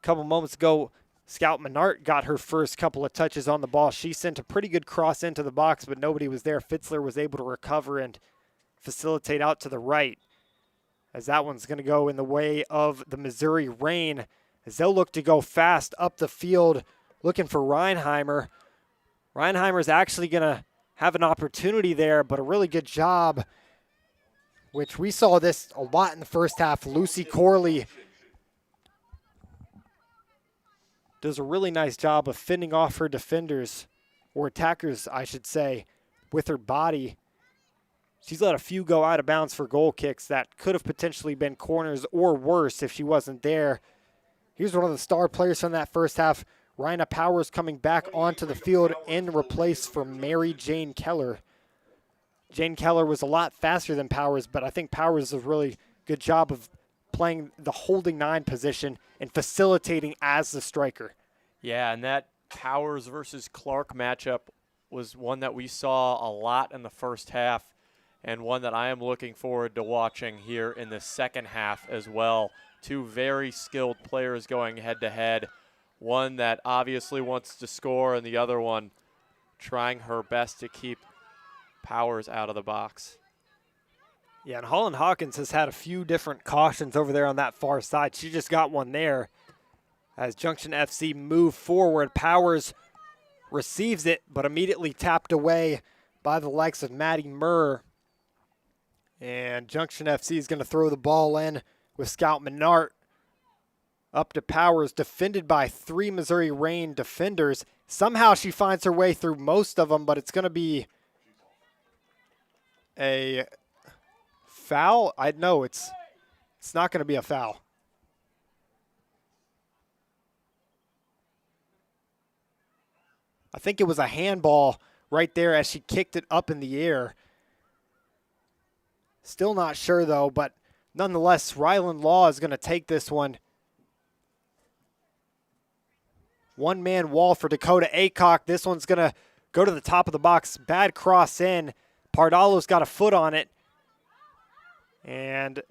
S1: couple moments ago, Scout Menard got her first couple of touches on the ball. She sent a pretty good cross into the box, but nobody was there. Fitzler was able to recover and facilitate out to the right, as that one's going to go in the way of the Missouri Rain, as they'll look to go fast up the field looking for Reinheimer. Reinheimer's actually going to have an opportunity there, but a really good job, which we saw this a lot in the first half. Lucy Corley does a really nice job of fending off her defenders, or attackers, I should say, with her body. She's let a few go out of bounds for goal kicks that could have potentially been corners or worse if she wasn't there. Here's one of the star players from that first half, Rhina Powers, coming back onto the field in replace for Mary Jane Keller. Jane Keller was a lot faster than Powers, but I think Powers does a really good job of playing the holding 9 position and facilitating as the striker.
S2: Yeah, and that Powers versus Clark matchup was one that we saw a lot in the first half, and one that I am looking forward to watching here in the second half as well. Two very skilled players going head-to-head. One that obviously wants to score, and the other one trying her best to keep Powers out of the box.
S1: Yeah, and Holland Hawkins has had a few different cautions over there on that far side. She just got one there. As Junction FC move forward, Powers receives it, but immediately tapped away by the likes of Maddie Murr. And Junction FC is going to throw the ball in with Scout Menard up to Powers, defended by 3 Missouri Rain defenders. Somehow she finds her way through most of them, but it's going to be a foul. It's not going to be a foul. I think it was a handball right there as she kicked it up in the air. Still not sure, though, but nonetheless, Ryland Law is going to take this one. One-man wall for Dakota Aycock. This one's going to go to the top of the box. Bad cross in. Pardalo's got a foot on it. And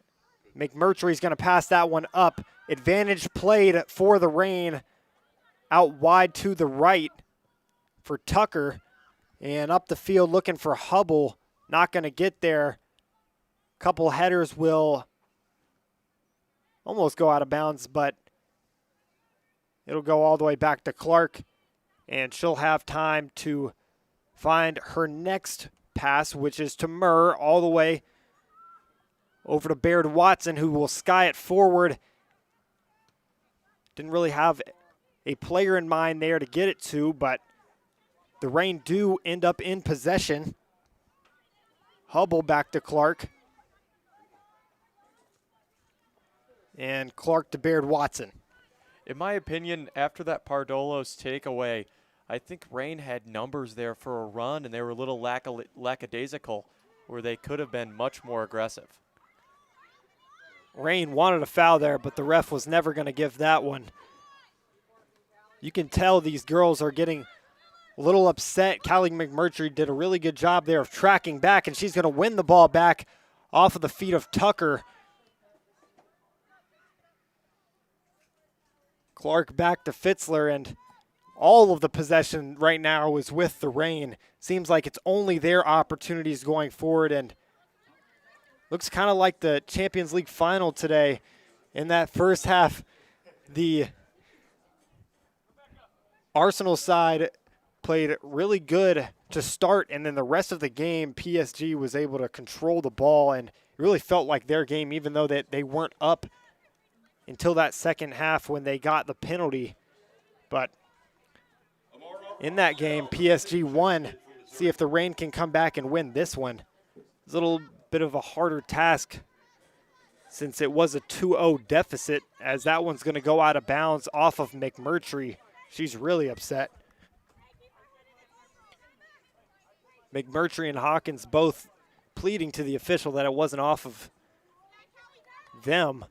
S1: McMurtry's going to pass that one up. Advantage played for the Rain. Out wide to the right for Tucker. And up the field looking for Hubble. Not going to get there. Couple headers will almost go out of bounds, but it'll go all the way back to Clark, and she'll have time to find her next pass, which is to Murr all the way Over to Baird Watson, who will sky it forward. Didn't really have a player in mind there to get it to, but the Reign do end up in possession. Hubble back to Clark. And Clark to Baird Watson.
S2: In my opinion, after that Pardolos takeaway, I think Reign had numbers there for a run, and they were a little lackadaisical, where they could have been much more aggressive.
S1: Reign wanted a foul there, but the ref was never going to give that one. You can tell these girls are getting a little upset. Callie McMurtry did a really good job there of tracking back, and she's going to win the ball back off of the feet of Tucker. Clark back to Fitzler, and all of the possession right now is with the Reign. Seems like it's only their opportunities going forward, and looks kind of like the Champions League final today. In that first half, the Arsenal side played really good to start, and then the rest of the game, PSG was able to control the ball, and it really felt like their game, even though they weren't up until that second half when they got the penalty. But in that game, PSG won. See if the Reign can come back and win this one. It's a little bit of a harder task since it was a 2-0 deficit, as that one's going to go out of bounds off of McMurtry. She's really upset. McMurtry and Hawkins both pleading to the official that it wasn't off of them.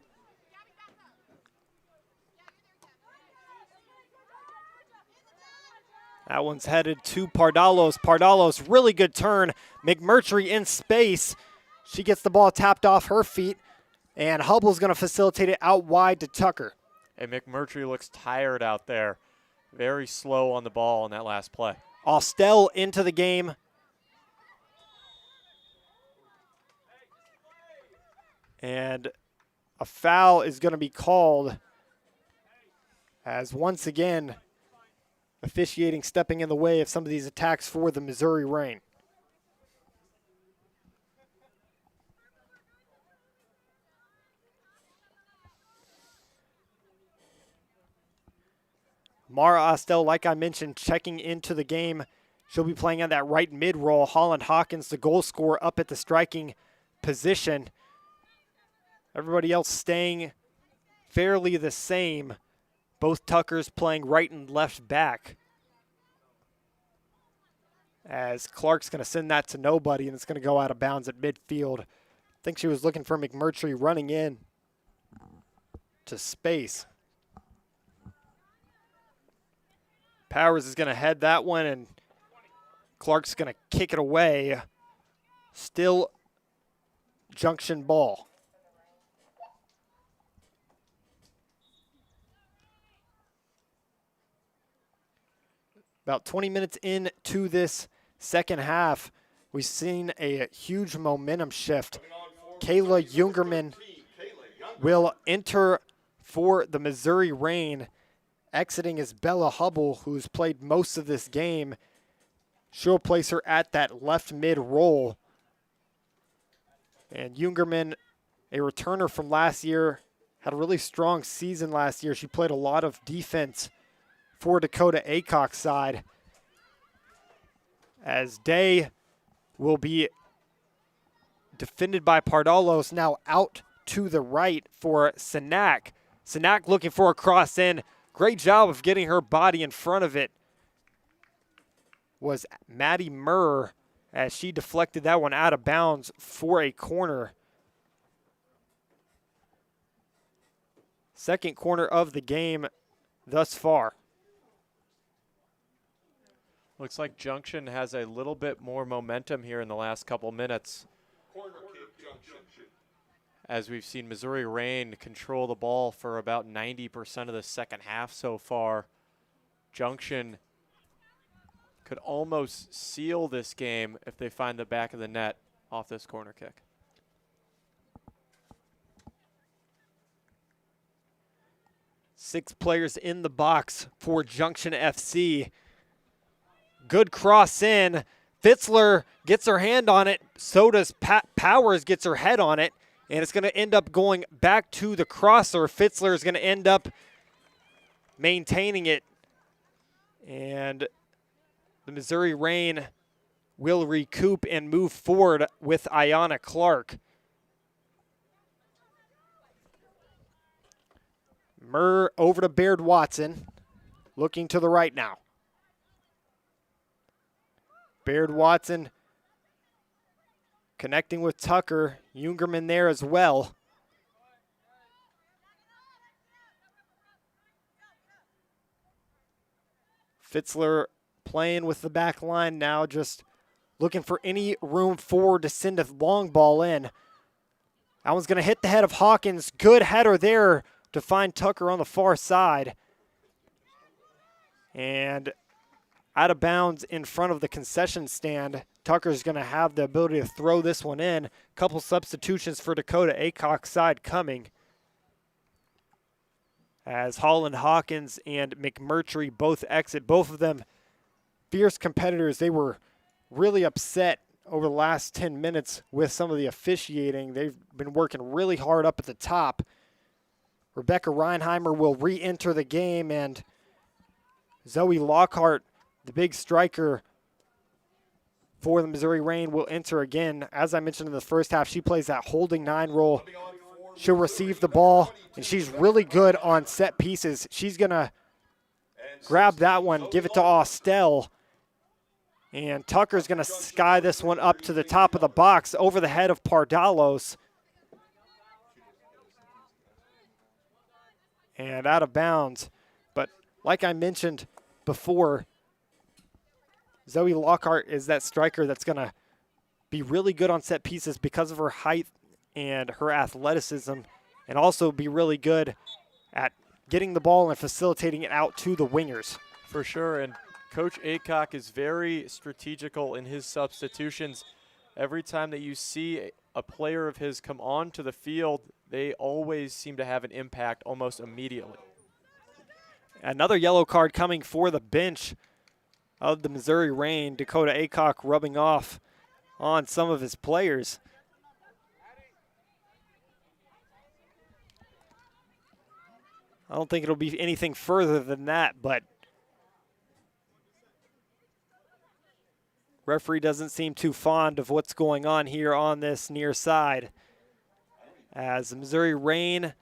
S1: That one's headed to Pardalos. Pardalos, really good turn. McMurtry in space. She gets the ball tapped off her feet, and Hubble's going to facilitate it out wide to Tucker.
S2: And McMurtry looks tired out there. Very slow on the ball on that last play.
S1: Austell into the game. And a foul is going to be called, as once again, officiating stepping in the way of some of these attacks for the Missouri Reign. Mara Austell, like I mentioned, checking into the game. She'll be playing on that right mid role. Holland Hawkins, the goal scorer, up at the striking position. Everybody else staying fairly the same. Both Tuckers playing right and left back. As Clark's going to send that to nobody, and it's going to go out of bounds at midfield. I think she was looking for McMurtry running in to space. Powers is going to head that one, and Clark's going to kick it away. Still Junction ball. About 20 minutes into this second half, we've seen a huge momentum shift. Kayla Jungerman will enter for the Missouri Reign. Exiting is Bella Hubble, who's played most of this game. She'll place her at that left mid role. And Jungerman, a returner from last year, had a really strong season last year. She played a lot of defense for Dakota Aycock's side, as Day will be defended by Pardalos, now out to the right for Sanak. Sanak looking for a cross in. Great job of getting her body in front of it was Maddie Murr, as she deflected that one out of bounds for a corner. Second corner of the game thus far.
S2: Looks like Junction has a little bit more momentum here in the last couple minutes,
S9: Corner kick, Junction.
S2: as we've seen Missouri Reign control the ball for about 90% of the second half so far. Junction could almost seal this game if they find the back of the net off this corner kick.
S1: Six players in the box for Junction FC. Good cross in. Fitzler gets her hand on it. So does Powers, gets her head on it. And it's going to end up going back to the crosser. Fitzler is going to end up maintaining it. And the Missouri Reign will recoup and move forward with Ayanna Clark. Murr over to Baird Watson, looking to the right now. Baird Watson connecting with Tucker. Jungerman there as well. Fitzler playing with the back line now, just looking for any room forward to send a long ball in. That one's going to hit the head of Hawkins. Good header there to find Tucker on the far side. And out of bounds in front of the concession stand. Tucker's going to have the ability to throw this one in. Couple substitutions for Dakota Aycock's side coming, as Holland Hawkins and McMurtry both exit. Both of them fierce competitors. They were really upset over the last 10 minutes with some of the officiating. They've been working really hard up at the top. Rebecca Reinheimer will re-enter the game, and Zoe Lockhart, the big striker for the Missouri Reign, will enter again. As I mentioned in the first half, she plays that holding 9 role. She'll receive the ball, and she's really good on set pieces. She's going to grab that one, give it to Austell, and Tucker's going to sky this one up to the top of the box over the head of Pardalos. And out of bounds. But like I mentioned before, Zoe Lockhart is that striker that's going to be really good on set pieces because of her height and her athleticism, and also be really good at getting the ball and facilitating it out to the wingers.
S2: For sure, and Coach Aycock is very strategical in his substitutions. Every time that you see a player of his come onto the field, they always seem to have an impact almost immediately.
S1: Another yellow card coming for the bench of the Missouri Reign. Dakota Aycock rubbing off on some of his players. I don't think it'll be anything further than that, but referee doesn't seem too fond of what's going on here on this near side, as the Missouri Reign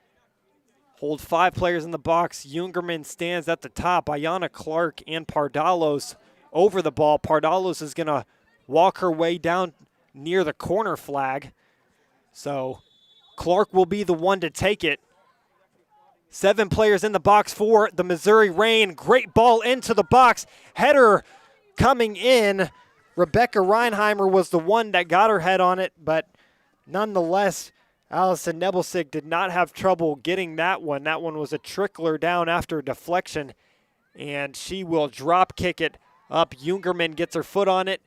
S1: hold 5 players in the box. Jungerman stands at the top. Ayanna Clark and Pardalos over the ball. Pardalos is going to walk her way down near the corner flag. So Clark will be the one to take it. 7 players in the box for the Missouri Reign. Great ball into the box. Header coming in. Rebecca Reinheimer was the one that got her head on it, but nonetheless, Allison Nebelsick did not have trouble getting that one. That one was a trickler down after a deflection, and she will drop kick it up. Jungerman gets her foot on it,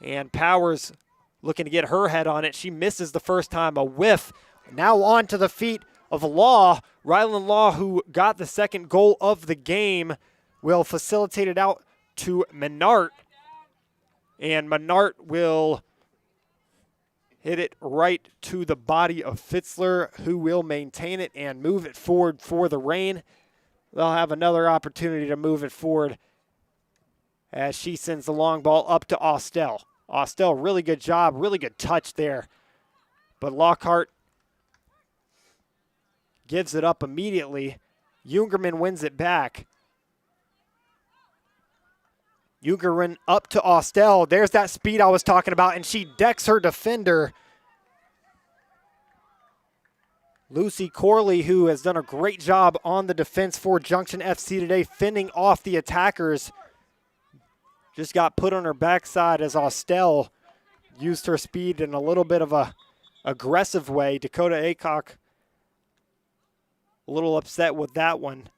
S1: and Powers looking to get her head on it. She misses the first time, a whiff. Now on to the feet of Law. Rylan Law, who got the second goal of the game, will facilitate it out to Menard. And Menard will hit it right to the body of Fitzler, who will maintain it and move it forward for the Reign. They'll have another opportunity to move it forward as she sends the long ball up to Austell. Austell, really good job, really good touch there. But Lockhart gives it up immediately. Jungerman wins it back. Jungerman up to Austell. There's that speed I was talking about, and she decks her defender. Lucy Corley, who has done a great job on the defense for Junction FC today, fending off the attackers, just got put on her backside as Austell used her speed in a little bit of a aggressive way. Dakota Aycock a little upset with that one.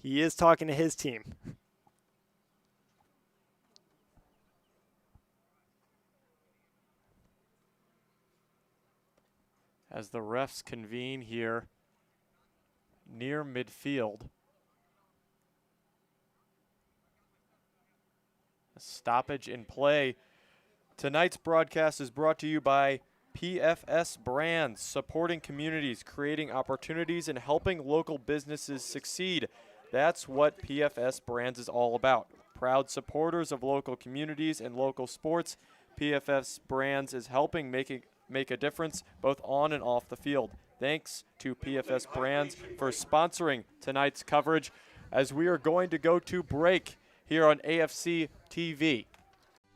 S1: He is talking to his team.
S2: As the refs convene here near midfield. A stoppage in play. Tonight's broadcast is brought to you by PFS Brands, supporting communities, creating opportunities, and helping local businesses succeed. That's what PFS Brands is all about. Proud supporters of local communities and local sports, PFS Brands is helping make a difference both on and off the field. Thanks to PFS Brands for sponsoring tonight's coverage as we are going to go to break here on AFC TV.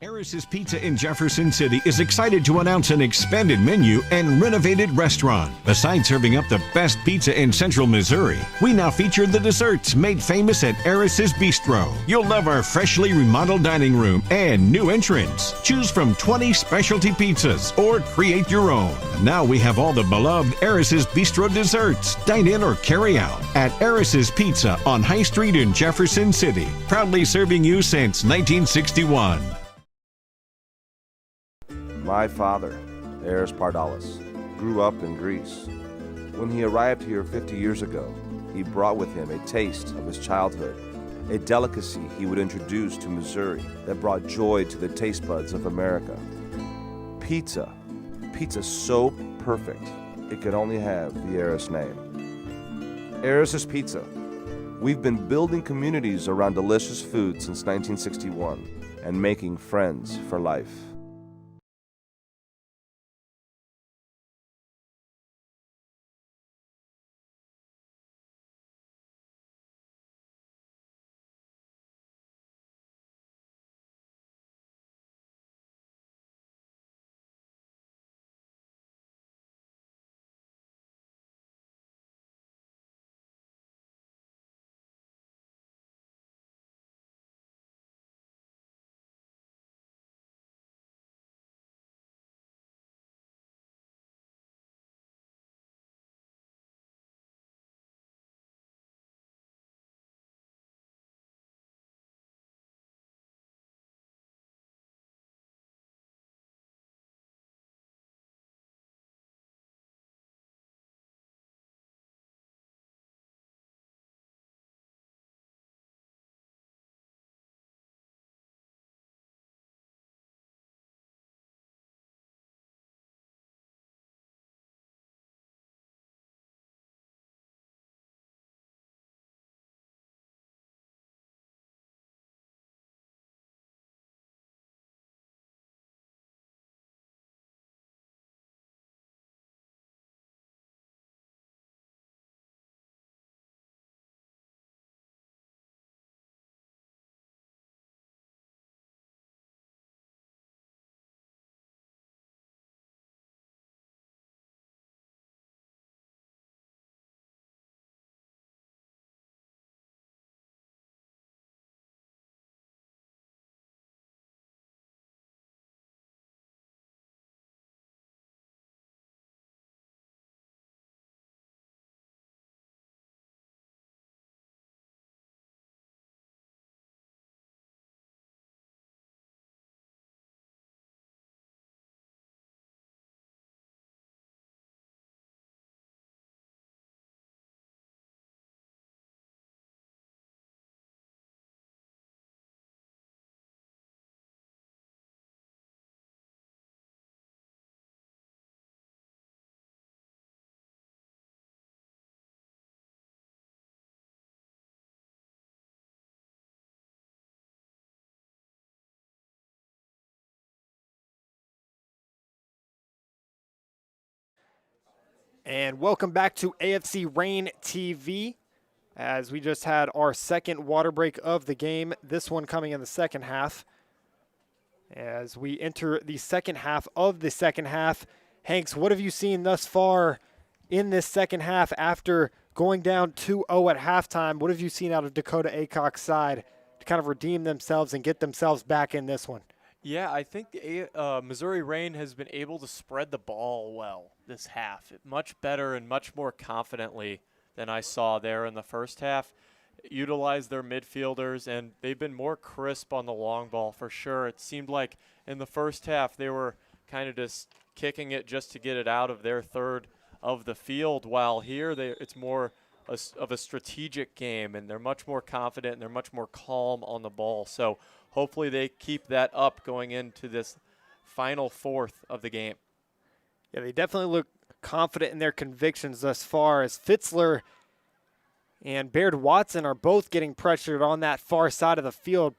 S4: Harris's Pizza in Jefferson City is excited to announce an expanded menu and renovated restaurant. Besides serving up the best pizza in central Missouri, we now feature the desserts made famous at Harris's Bistro. You'll love our freshly remodeled dining room and new entrance. Choose from 20 specialty pizzas or create your own. Now we have all the beloved Harris's Bistro desserts. Dine in or carry out at Harris's Pizza on High Street in Jefferson City. Proudly serving you since 1961.
S6: My father, Eris Pardalis, grew up in Greece. When he arrived here 50 years ago, he brought with him a taste of his childhood, a delicacy he would introduce to Missouri that brought joy to the taste buds of America. Pizza. Pizza so perfect, it could only have the Eris name. Eris's Pizza. We've been building communities around delicious food since 1961 and making friends for life.
S1: And welcome back to AFC Rain TV, as we just had our second water break of the game, this one coming in the second half. As we enter the second half of the second half, Hanks, what have you seen thus far in this second half after going down 2-0 at halftime? What have you seen out of Dakota Aycock's side to kind of redeem themselves and get themselves back in this one?
S2: Yeah, I think the Missouri Rain has been able to spread the ball well this half, much better and much more confidently than I saw there in the first half. Utilize their midfielders, and they've been more crisp on the long ball for sure. It seemed like in the first half they were kind of just kicking it just to get it out of their third of the field, while here it's more of a strategic game, and they're much more confident and they're much more calm on the ball. So hopefully they keep that up going into this final fourth of the game.
S1: Yeah, they definitely look confident in their convictions thus far, as Fitzler and Baird Watson are both getting pressured on that far side of the field.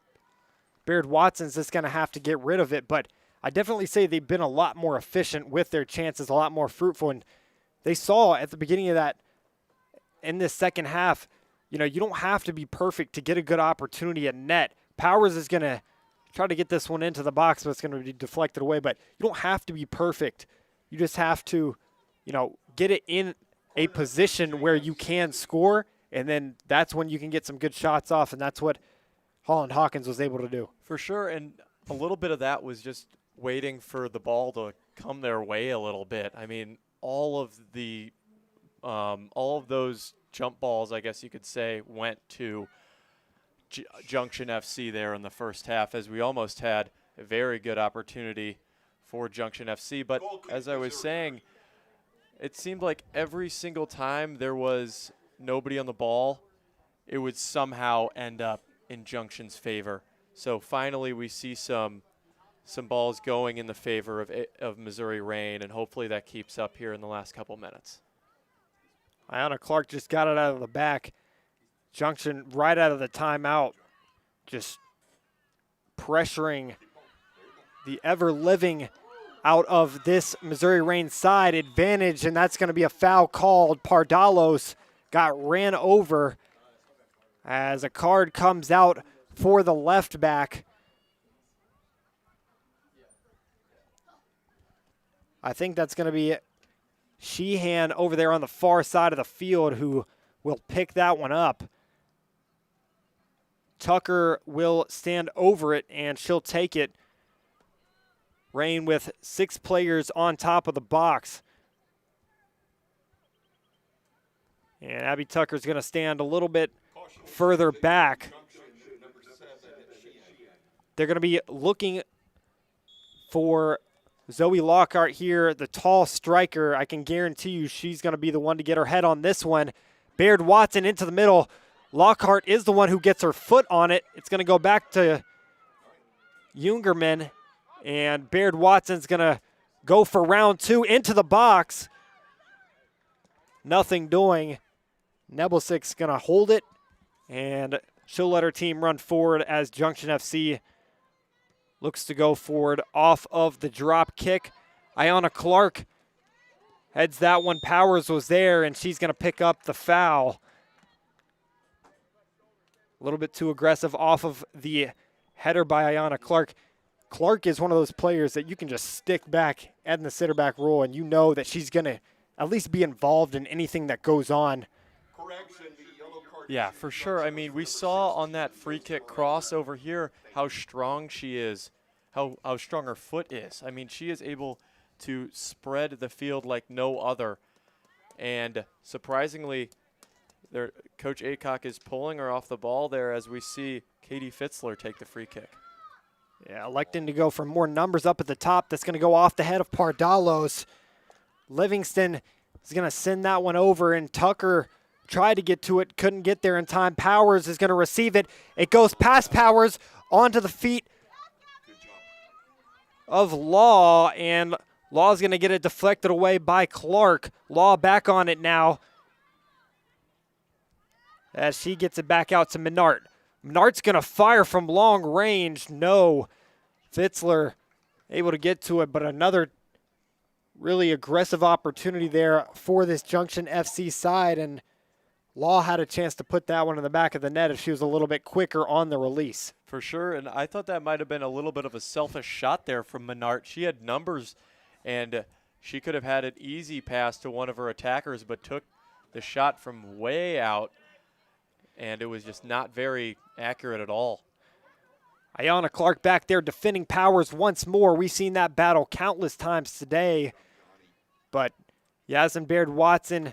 S1: Baird Watson's just going to have to get rid of it, but I definitely say they've been a lot more efficient with their chances, a lot more fruitful. And they saw at the beginning of that, in this second half, you don't have to be perfect to get a good opportunity at net. Powers is going to try to get this one into the box, but it's going to be deflected away. But you don't have to be perfect. You just have to, get it in a position where you can score, and then that's when you can get some good shots off, and that's what Holland Hawkins was able to do.
S2: For sure, and a little bit of that was just waiting for the ball to come their way a little bit. I mean, all of those jump balls, I guess you could say, went to Junction FC there in the first half, as we almost had a very good opportunity for Junction FC. But as I was saying, it seemed like every single time there was nobody on the ball, it would somehow end up in Junction's favor. So finally we see some balls going in the favor of Missouri Reign, and hopefully that keeps up here in the last couple minutes.
S1: Ayanna Clark just got it out of the back. Junction right out of the timeout, just pressuring the ever-living out of this Missouri Reign side advantage, and that's going to be a foul called. Pardalos got ran over as a card comes out for the left back. I think that's going to be Sheehan over there on the far side of the field who will pick that one up. Tucker will stand over it, and she'll take it. Reign with 6 players on top of the box. And Abby Tucker's going to stand a little bit further back. They're going to be looking for Zoe Lockhart here, the tall striker. I can guarantee you she's going to be the one to get her head on this one. Baird Watson into the middle. Lockhart is the one who gets her foot on it. It's going to go back to Jungerman. And Baird Watson's going to go for round 2 into the box. Nothing doing. Nebelsik's going to hold it, and she'll let her team run forward as Junction FC looks to go forward off of the drop kick. Ayanna Clark heads that one. Powers was there, and she's going to pick up the foul. A little bit too aggressive off of the header by Ayanna Clark. Clark is one of those players that you can just stick back in the sitter back role, and you know that she's going to at least be involved in anything that goes on.
S2: Yeah, for sure. I mean, we saw on that free kick cross over here how strong she is, how strong her foot is. I mean, she is able to spread the field like no other. And surprisingly, Coach Aycock is pulling her off the ball there as we see Katie Fitzler take the free kick.
S1: Yeah, electing to go for more numbers up at the top. That's going to go off the head of Pardalos. Livingston is going to send that one over, and Tucker tried to get to it, couldn't get there in time. Powers is going to receive it. It goes past Powers onto the feet of Law, and Law's going to get it deflected away by Clark. Law back on it now as she gets it back out to Menard. Menard's going to fire from long range. No. Fitzler able to get to it, but another really aggressive opportunity there for this Junction FC side, and Law had a chance to put that one in the back of the net if she was a little bit quicker on the release.
S2: For sure, and I thought that might have been a little bit of a selfish shot there from Menard. She had numbers, and she could have had an easy pass to one of her attackers, but took the shot from way out, and it was just not very accurate at all.
S1: Ayanna Clark back there defending Powers once more. We've seen that battle countless times today, but Yasmin Baird Watson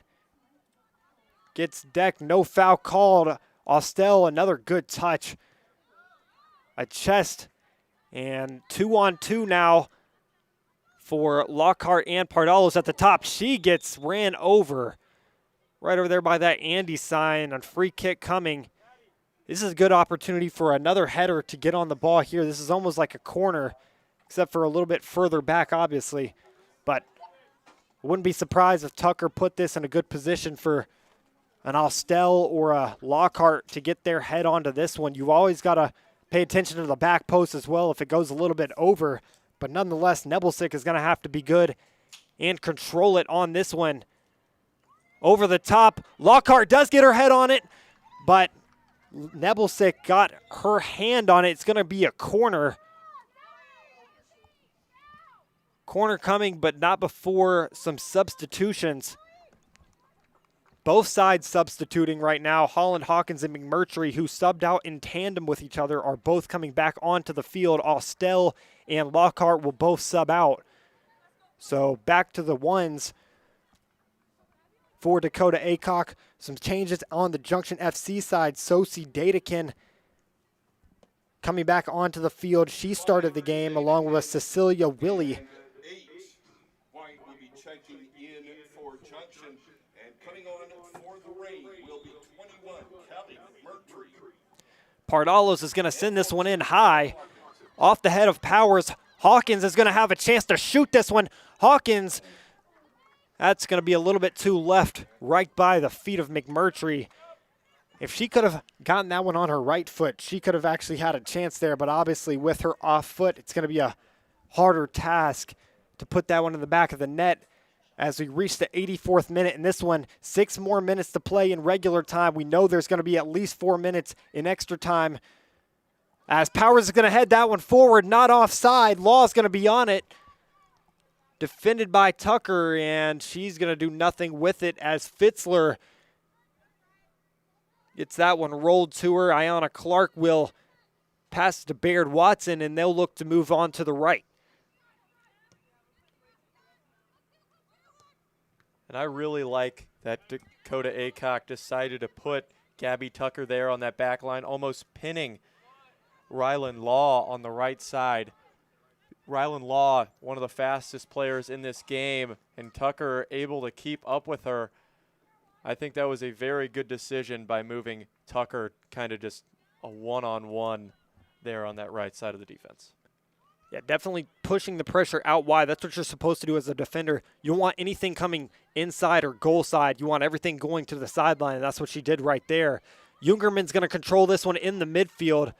S1: gets decked. No foul called. Austell, another good touch. A chest, and 2-on-2 now for Lockhart and Pardalos at the top. She gets ran over right over there by that Andy sign. On free kick coming. This is a good opportunity for another header to get on the ball here. This is almost like a corner except for a little bit further back, obviously. But I wouldn't be surprised if Tucker put this in a good position for an Austell or a Lockhart to get their head onto this one. You've always got to pay attention to the back post as well if it goes a little bit over. But nonetheless, Nebelsick is going to have to be good and control it on this one. Over the top, Lockhart does get her head on it, but Nebelsick got her hand on it. It's going to be a corner. Corner coming, but not before some substitutions. Both sides substituting right now. Holland Hawkins and McMurtry, who subbed out in tandem with each other, are both coming back onto the field. Austell and Lockhart will both sub out. So back to the ones for Dakota Aycock. Some changes on the Junction FC side. Sosie Dadekin coming back onto the field. She started the game along with Cecilia Willie.
S9: 8. White will be checking in for Junction. And coming on for the Rain will be 21, Callie Mertry.
S1: Pardalos is going to send this one in high. Off the head of Powers. Hawkins is going to have a chance to shoot this one. Hawkins, that's going to be a little bit too left, right by the feet of McMurtry. If she could have gotten that one on her right foot, she could have actually had a chance there. But obviously with her off foot, it's going to be a harder task to put that one in the back of the net as we reach the 84th minute. In this one, 6 more minutes to play in regular time. We know there's going to be at least 4 minutes in extra time. As Powers is going to head that one forward, not offside. Law is going to be on it. Defended by Tucker, and she's going to do nothing with it as Fitzler gets that one rolled to her. Ayanna Clark will pass to Baird Watson, and they'll look to move on to the right.
S2: And I really like that Dakota Aycock decided to put Gabby Tucker there on that back line, almost pinning Rylan Law on the right side. Rylan Law, one of the fastest players in this game, and Tucker able to keep up with her. I think that was a very good decision by moving Tucker kind of just a one-on-one there on that right side of the defense.
S1: Yeah, definitely pushing the pressure out wide. That's what you're supposed to do as a defender. You don't want anything coming inside or goal side. You want everything going to the sideline, and that's what she did right there. Jungerman's going to control this one in the midfield.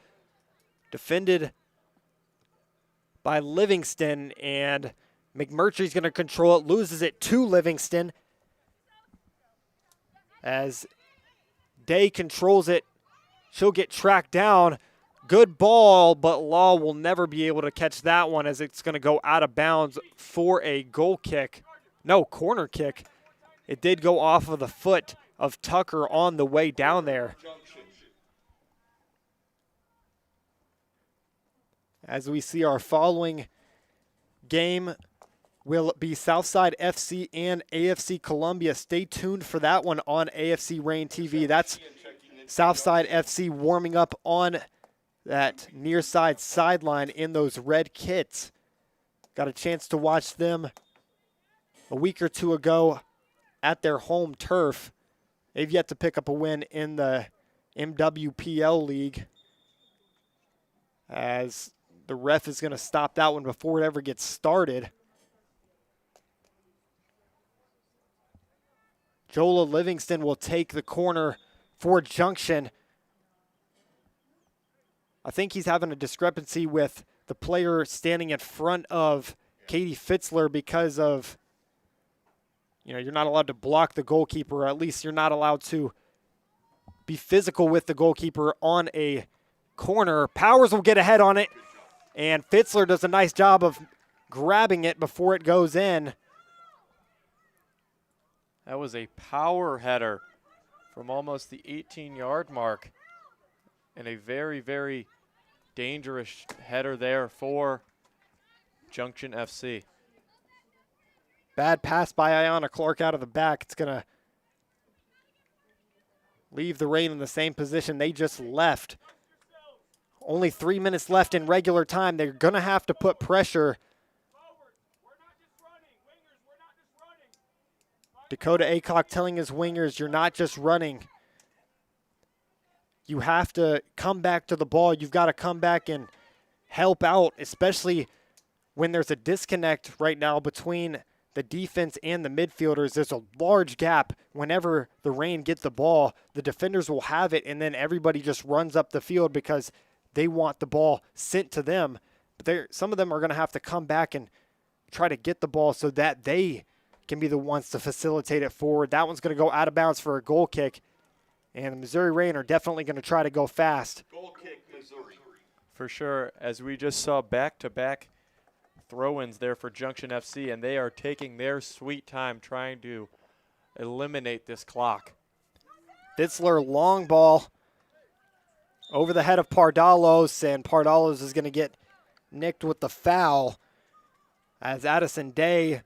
S1: Defended by Livingston, and McMurtry's going to control it, loses it to Livingston as Day controls it. She'll get tracked down. Good ball, but Law will never be able to catch that one as it's going to go out of bounds for a goal kick. No, corner kick. It did go off of the foot of Tucker on the way down there. As we see our following game will be Southside FC and AFC Columbia. Stay tuned for that one on AFC Rain TV. That's Southside FC warming up on that near side sideline in those red kits. Got a chance to watch them a week or two ago at their home turf. They've yet to pick up a win in the MWPL League, as the ref is going to stop that one before it ever gets started. Jola Livingston will take the corner for Junction. I think he's having a discrepancy with the player standing in front of Katie Fitzler because of, you're not allowed to block the goalkeeper, or at least you're not allowed to be physical with the goalkeeper on a corner. Powers will get ahead on it, and Fitzler does a nice job of grabbing it before it goes in.
S2: That was a power header from almost the 18-yard mark, and a very, very dangerous header there for Junction FC.
S1: Bad pass by Ayanna Clark out of the back. It's going to leave the Rain in the same position they just left. Only 3 minutes left in regular time. They're going to have to put pressure. Dakota Aycock telling his wingers, you're not just running. You have to come back to the ball. You've got to come back and help out, especially when there's a disconnect right now between the defense and the midfielders, there's a large gap. Whenever the Reign get the ball, the defenders will have it, and then everybody just runs up the field because they want the ball sent to them. But some of them are going to have to come back and try to get the ball so that they can be the ones to facilitate it forward. That one's going to go out of bounds for a goal kick, and the Missouri Reign are definitely going to try to go fast.
S9: Goal kick, Missouri.
S2: For sure, as we just saw back-to-back throw-ins there for Junction FC, and they are taking their sweet time trying to eliminate this clock.
S1: Fitzler long ball over the head of Pardalos, and Pardalos is going to get nicked with the foul as Addison Day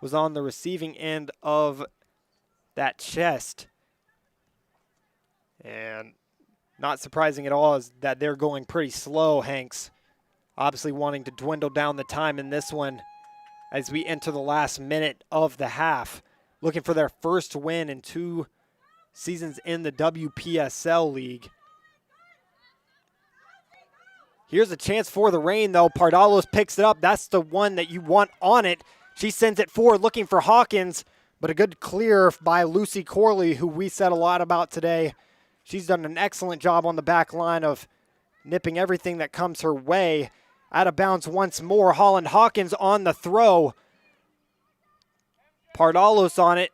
S1: was on the receiving end of that chest. And not surprising at all is that they're going pretty slow, Hanks. Obviously wanting to dwindle down the time in this one as we enter the last minute of the half. Looking for their first win in 2 seasons in the WPSL League. Here's a chance for the Reign, though. Pardalos picks it up. That's the one that you want on it. She sends it forward looking for Hawkins, but a good clear by Lucy Corley, who we said a lot about today. She's done an excellent job on the back line of nipping everything that comes her way. Out of bounds once more. Holland Hawkins on the throw. Pardalos on it.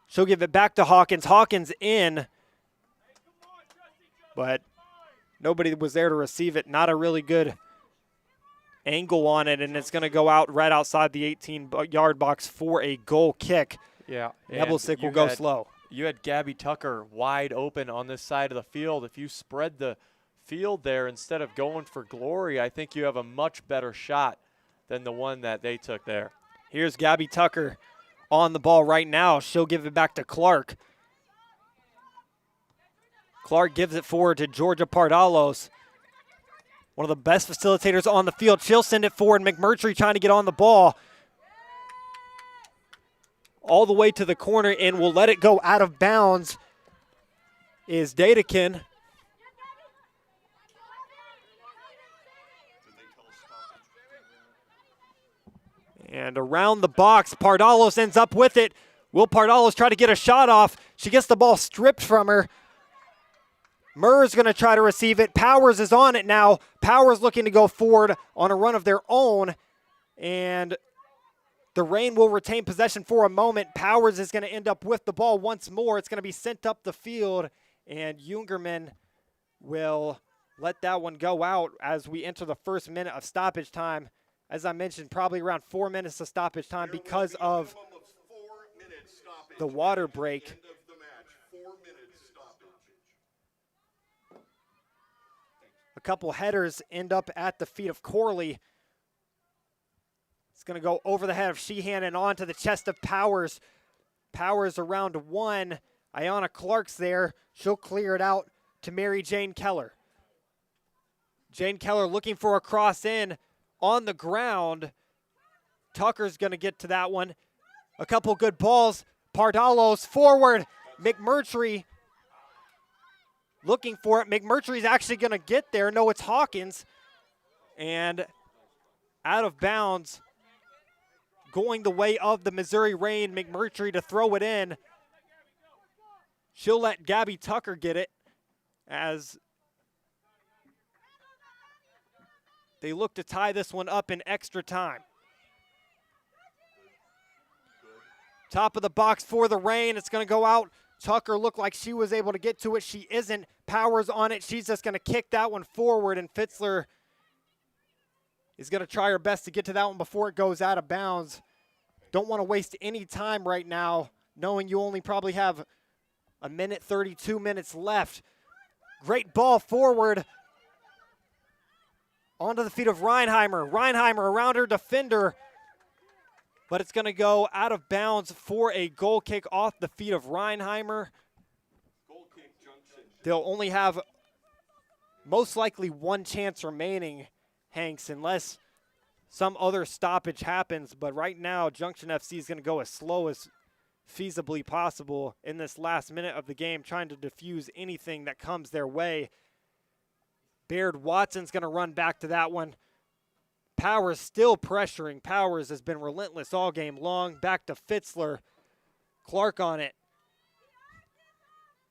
S1: She'll give it back to Hawkins. Hawkins in. But nobody was there to receive it. Not a really good angle on it, and it's going to go out right outside the 18-yard box for a goal kick.
S2: Yeah.
S1: Nebelsick will go slow.
S2: You had Gabby Tucker wide open on this side of the field. If you spread the field there instead of going for glory, I think you have a much better shot than the one that they took there.
S1: Here's Gabby Tucker on the ball right now. She'll give it back to Clark. Clark gives it forward to Georgia Pardalos, one of the best facilitators on the field. She'll send it forward. McMurtry trying to get on the ball all the way to the corner and will let it go out of bounds is Dadekin. And around the box, Pardalos ends up with it. Will Pardalos try to get a shot off? She gets the ball stripped from her. Murr's going to try to receive it. Powers is on it now. Powers looking to go forward on a run of their own. And the Reign will retain possession for a moment. Powers is going to end up with the ball once more. It's going to be sent up the field. And Jungerman will let that one go out as we enter the first minute of stoppage time. As I mentioned, probably around 4 minutes of stoppage time because of the water break. A couple headers end up at the feet of Corley. It's going to go over the head of Sheehan and onto the chest of Powers. Powers around one. Ayanna Clark's there. She'll clear it out to Mary Jane Keller. Jane Keller looking for a cross in. On the ground, Tucker's going to get to that one. A couple good balls. Pardalos forward. McMurtry looking for it. McMurtry's actually going to get there. No, it's Hawkins. And out of bounds, going the way of the Missouri Reign. McMurtry to throw it in. She'll let Gabby Tucker get it as they look to tie this one up in extra time. Top of the box for the Reign. It's going to go out. Tucker looked like she was able to get to it. She isn't. Powers on it. She's just going to kick that one forward, and Fitzler is going to try her best to get to that one before it goes out of bounds. Don't want to waste any time right now, knowing you only probably have a minute, 32 minutes left. Great ball forward. Onto the feet of Reinheimer. Reinheimer around her defender. But it's going to go out of bounds for a goal kick off the feet of Reinheimer.
S9: Goal kick, Junction.
S1: They'll only have most likely one chance remaining, Hanks, unless some other stoppage happens. But right now, Junction FC is going to go as slow as feasibly possible in this last minute of the game, trying to defuse anything that comes their way. Baird Watson's going to run back to that one. Powers still pressuring. Powers has been relentless all game long. Back to Fitzler. Clark on it.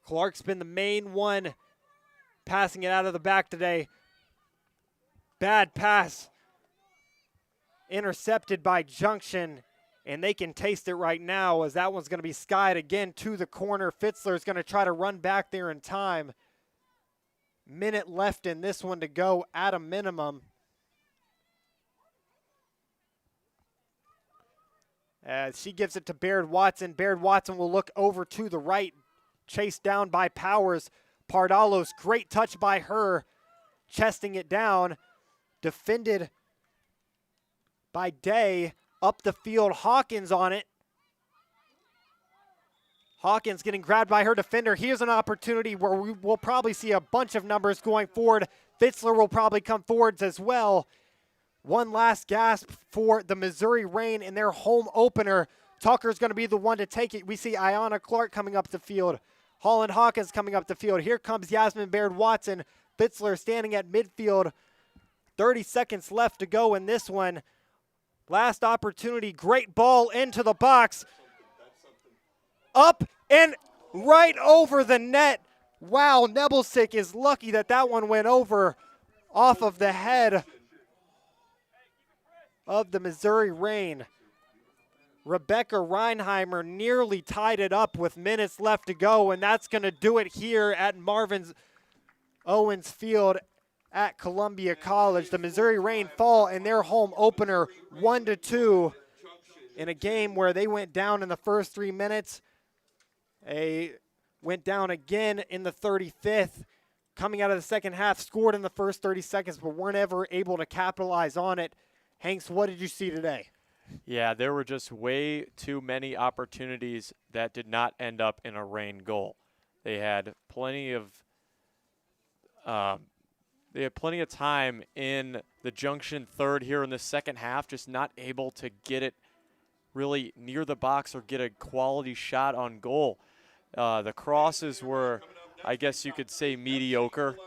S1: Clark's been the main one passing it out of the back today. Bad pass. Intercepted by Junction, and they can taste it right now as that one's going to be skied again to the corner. Fitzler's going to try to run back there in time. Minute left in this one to go at a minimum. As she gives it to Baird Watson. Baird Watson will look over to the right, chased down by Powers. Pardalos, great touch by her, chesting it down. Defended by Day. Up the field, Hawkins on it. Hawkins getting grabbed by her defender. Here's an opportunity where we will probably see a bunch of numbers going forward. Fitzler will probably come forwards as well. One last gasp for the Missouri Reign in their home opener. Tucker's going to be the one to take it. We see Ayanna Clark coming up the field. Holland Hawkins coming up the field. Here comes Yasmin Baird Watson. Fitzler standing at midfield. 30 seconds left to go in this one. Last opportunity. Great ball into the box. Up and right over the net. Wow, Nebelsick is lucky that that one went over off of the head of the Missouri Reign. Rebecca Reinheimer nearly tied it up with minutes left to go, and that's going to do it here at Marvin Owens Field at Columbia College. The Missouri Reign fall in their home opener 1-2 in a game where they went down in the first 3 minutes. They went down again in the 35th. Coming out of the second half, scored in the first 30 seconds, but weren't ever able to capitalize on it. Hanks, what did you see today?
S2: Yeah, there were just way too many opportunities that did not end up in a Reign goal. They had plenty of time in the Junction third here in the second half, just not able to get it really near the box or get a quality shot on goal. The crosses were, I guess you could say, mediocre,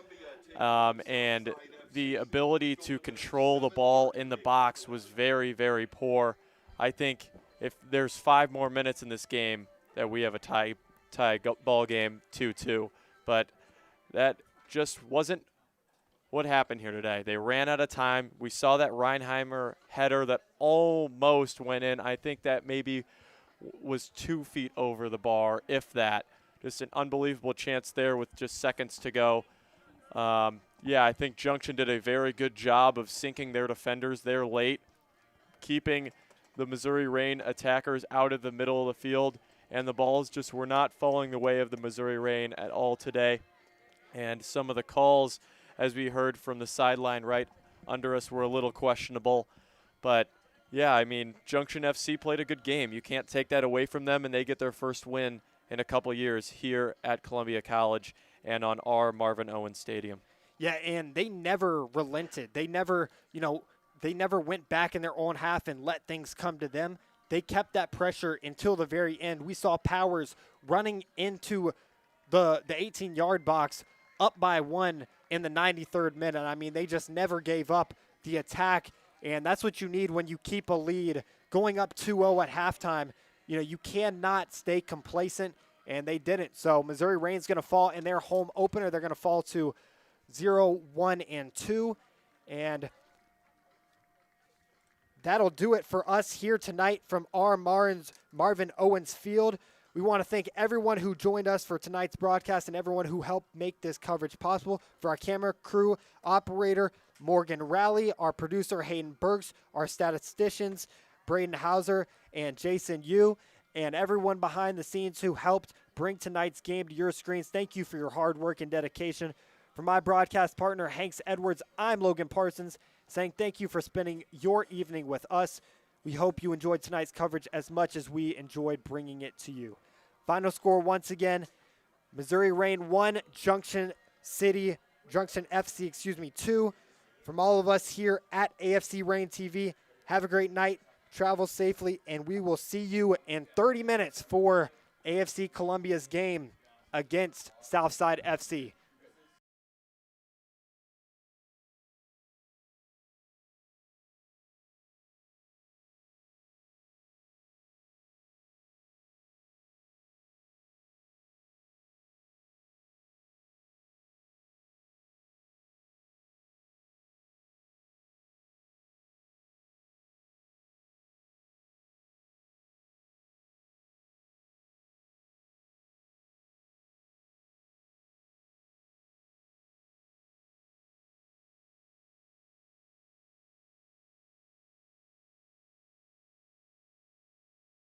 S2: and the ability to control the ball in the box was very, very poor. I think if there's 5 more minutes in this game that we have a tie ball game 2-2, but that just wasn't what happened here today. They ran out of time. We saw that Reinheimer header that almost went in. I think that maybe was 2 feet over the bar, if that. Just an unbelievable chance there with just seconds to go. Yeah, I think Junction did a very good job of sinking their defenders there late, keeping the Missouri Reign attackers out of the middle of the field, and the balls just were not falling the way of the Missouri Reign at all today. And some of the calls, as we heard from the sideline right under us, were a little questionable. But, yeah, I mean, Junction FC played a good game. You can't take that away from them, and they get their first win in a couple years here at Columbia College and on our Marvin Owens Stadium.
S1: Yeah, and they never relented. They never went back in their own half and let things come to them. They kept that pressure until the very end. We saw Powers running into the 18-yard box up by 1 in the 93rd minute. I mean, they just never gave up the attack, and that's what you need when you keep a lead. Going up 2-0 at halftime, you cannot stay complacent, and they didn't. So Missouri Reign's going to fall in their home opener. They're going to fall to 0-1-2, and that'll do it for us here tonight from our Marvin Owens Field. We want to thank everyone who joined us for tonight's broadcast and everyone who helped make this coverage possible. For our camera crew, operator Morgan Rowley, our producer Hayden Burks, our statisticians Braden Hauser and Jason Yu, and everyone behind the scenes who helped bring tonight's game to your screens. Thank you for your hard work and dedication. For my broadcast partner, Hanks Edwards, I'm Logan Parsons, saying thank you for spending your evening with us. We hope you enjoyed tonight's coverage as much as we enjoyed bringing it to you. Final score once again, Missouri Reign 1, Junction FC 2. From all of us here at AFC Reign TV, have a great night, travel safely, and we will see you in 30 minutes for AFC Columbia's game against Southside FC.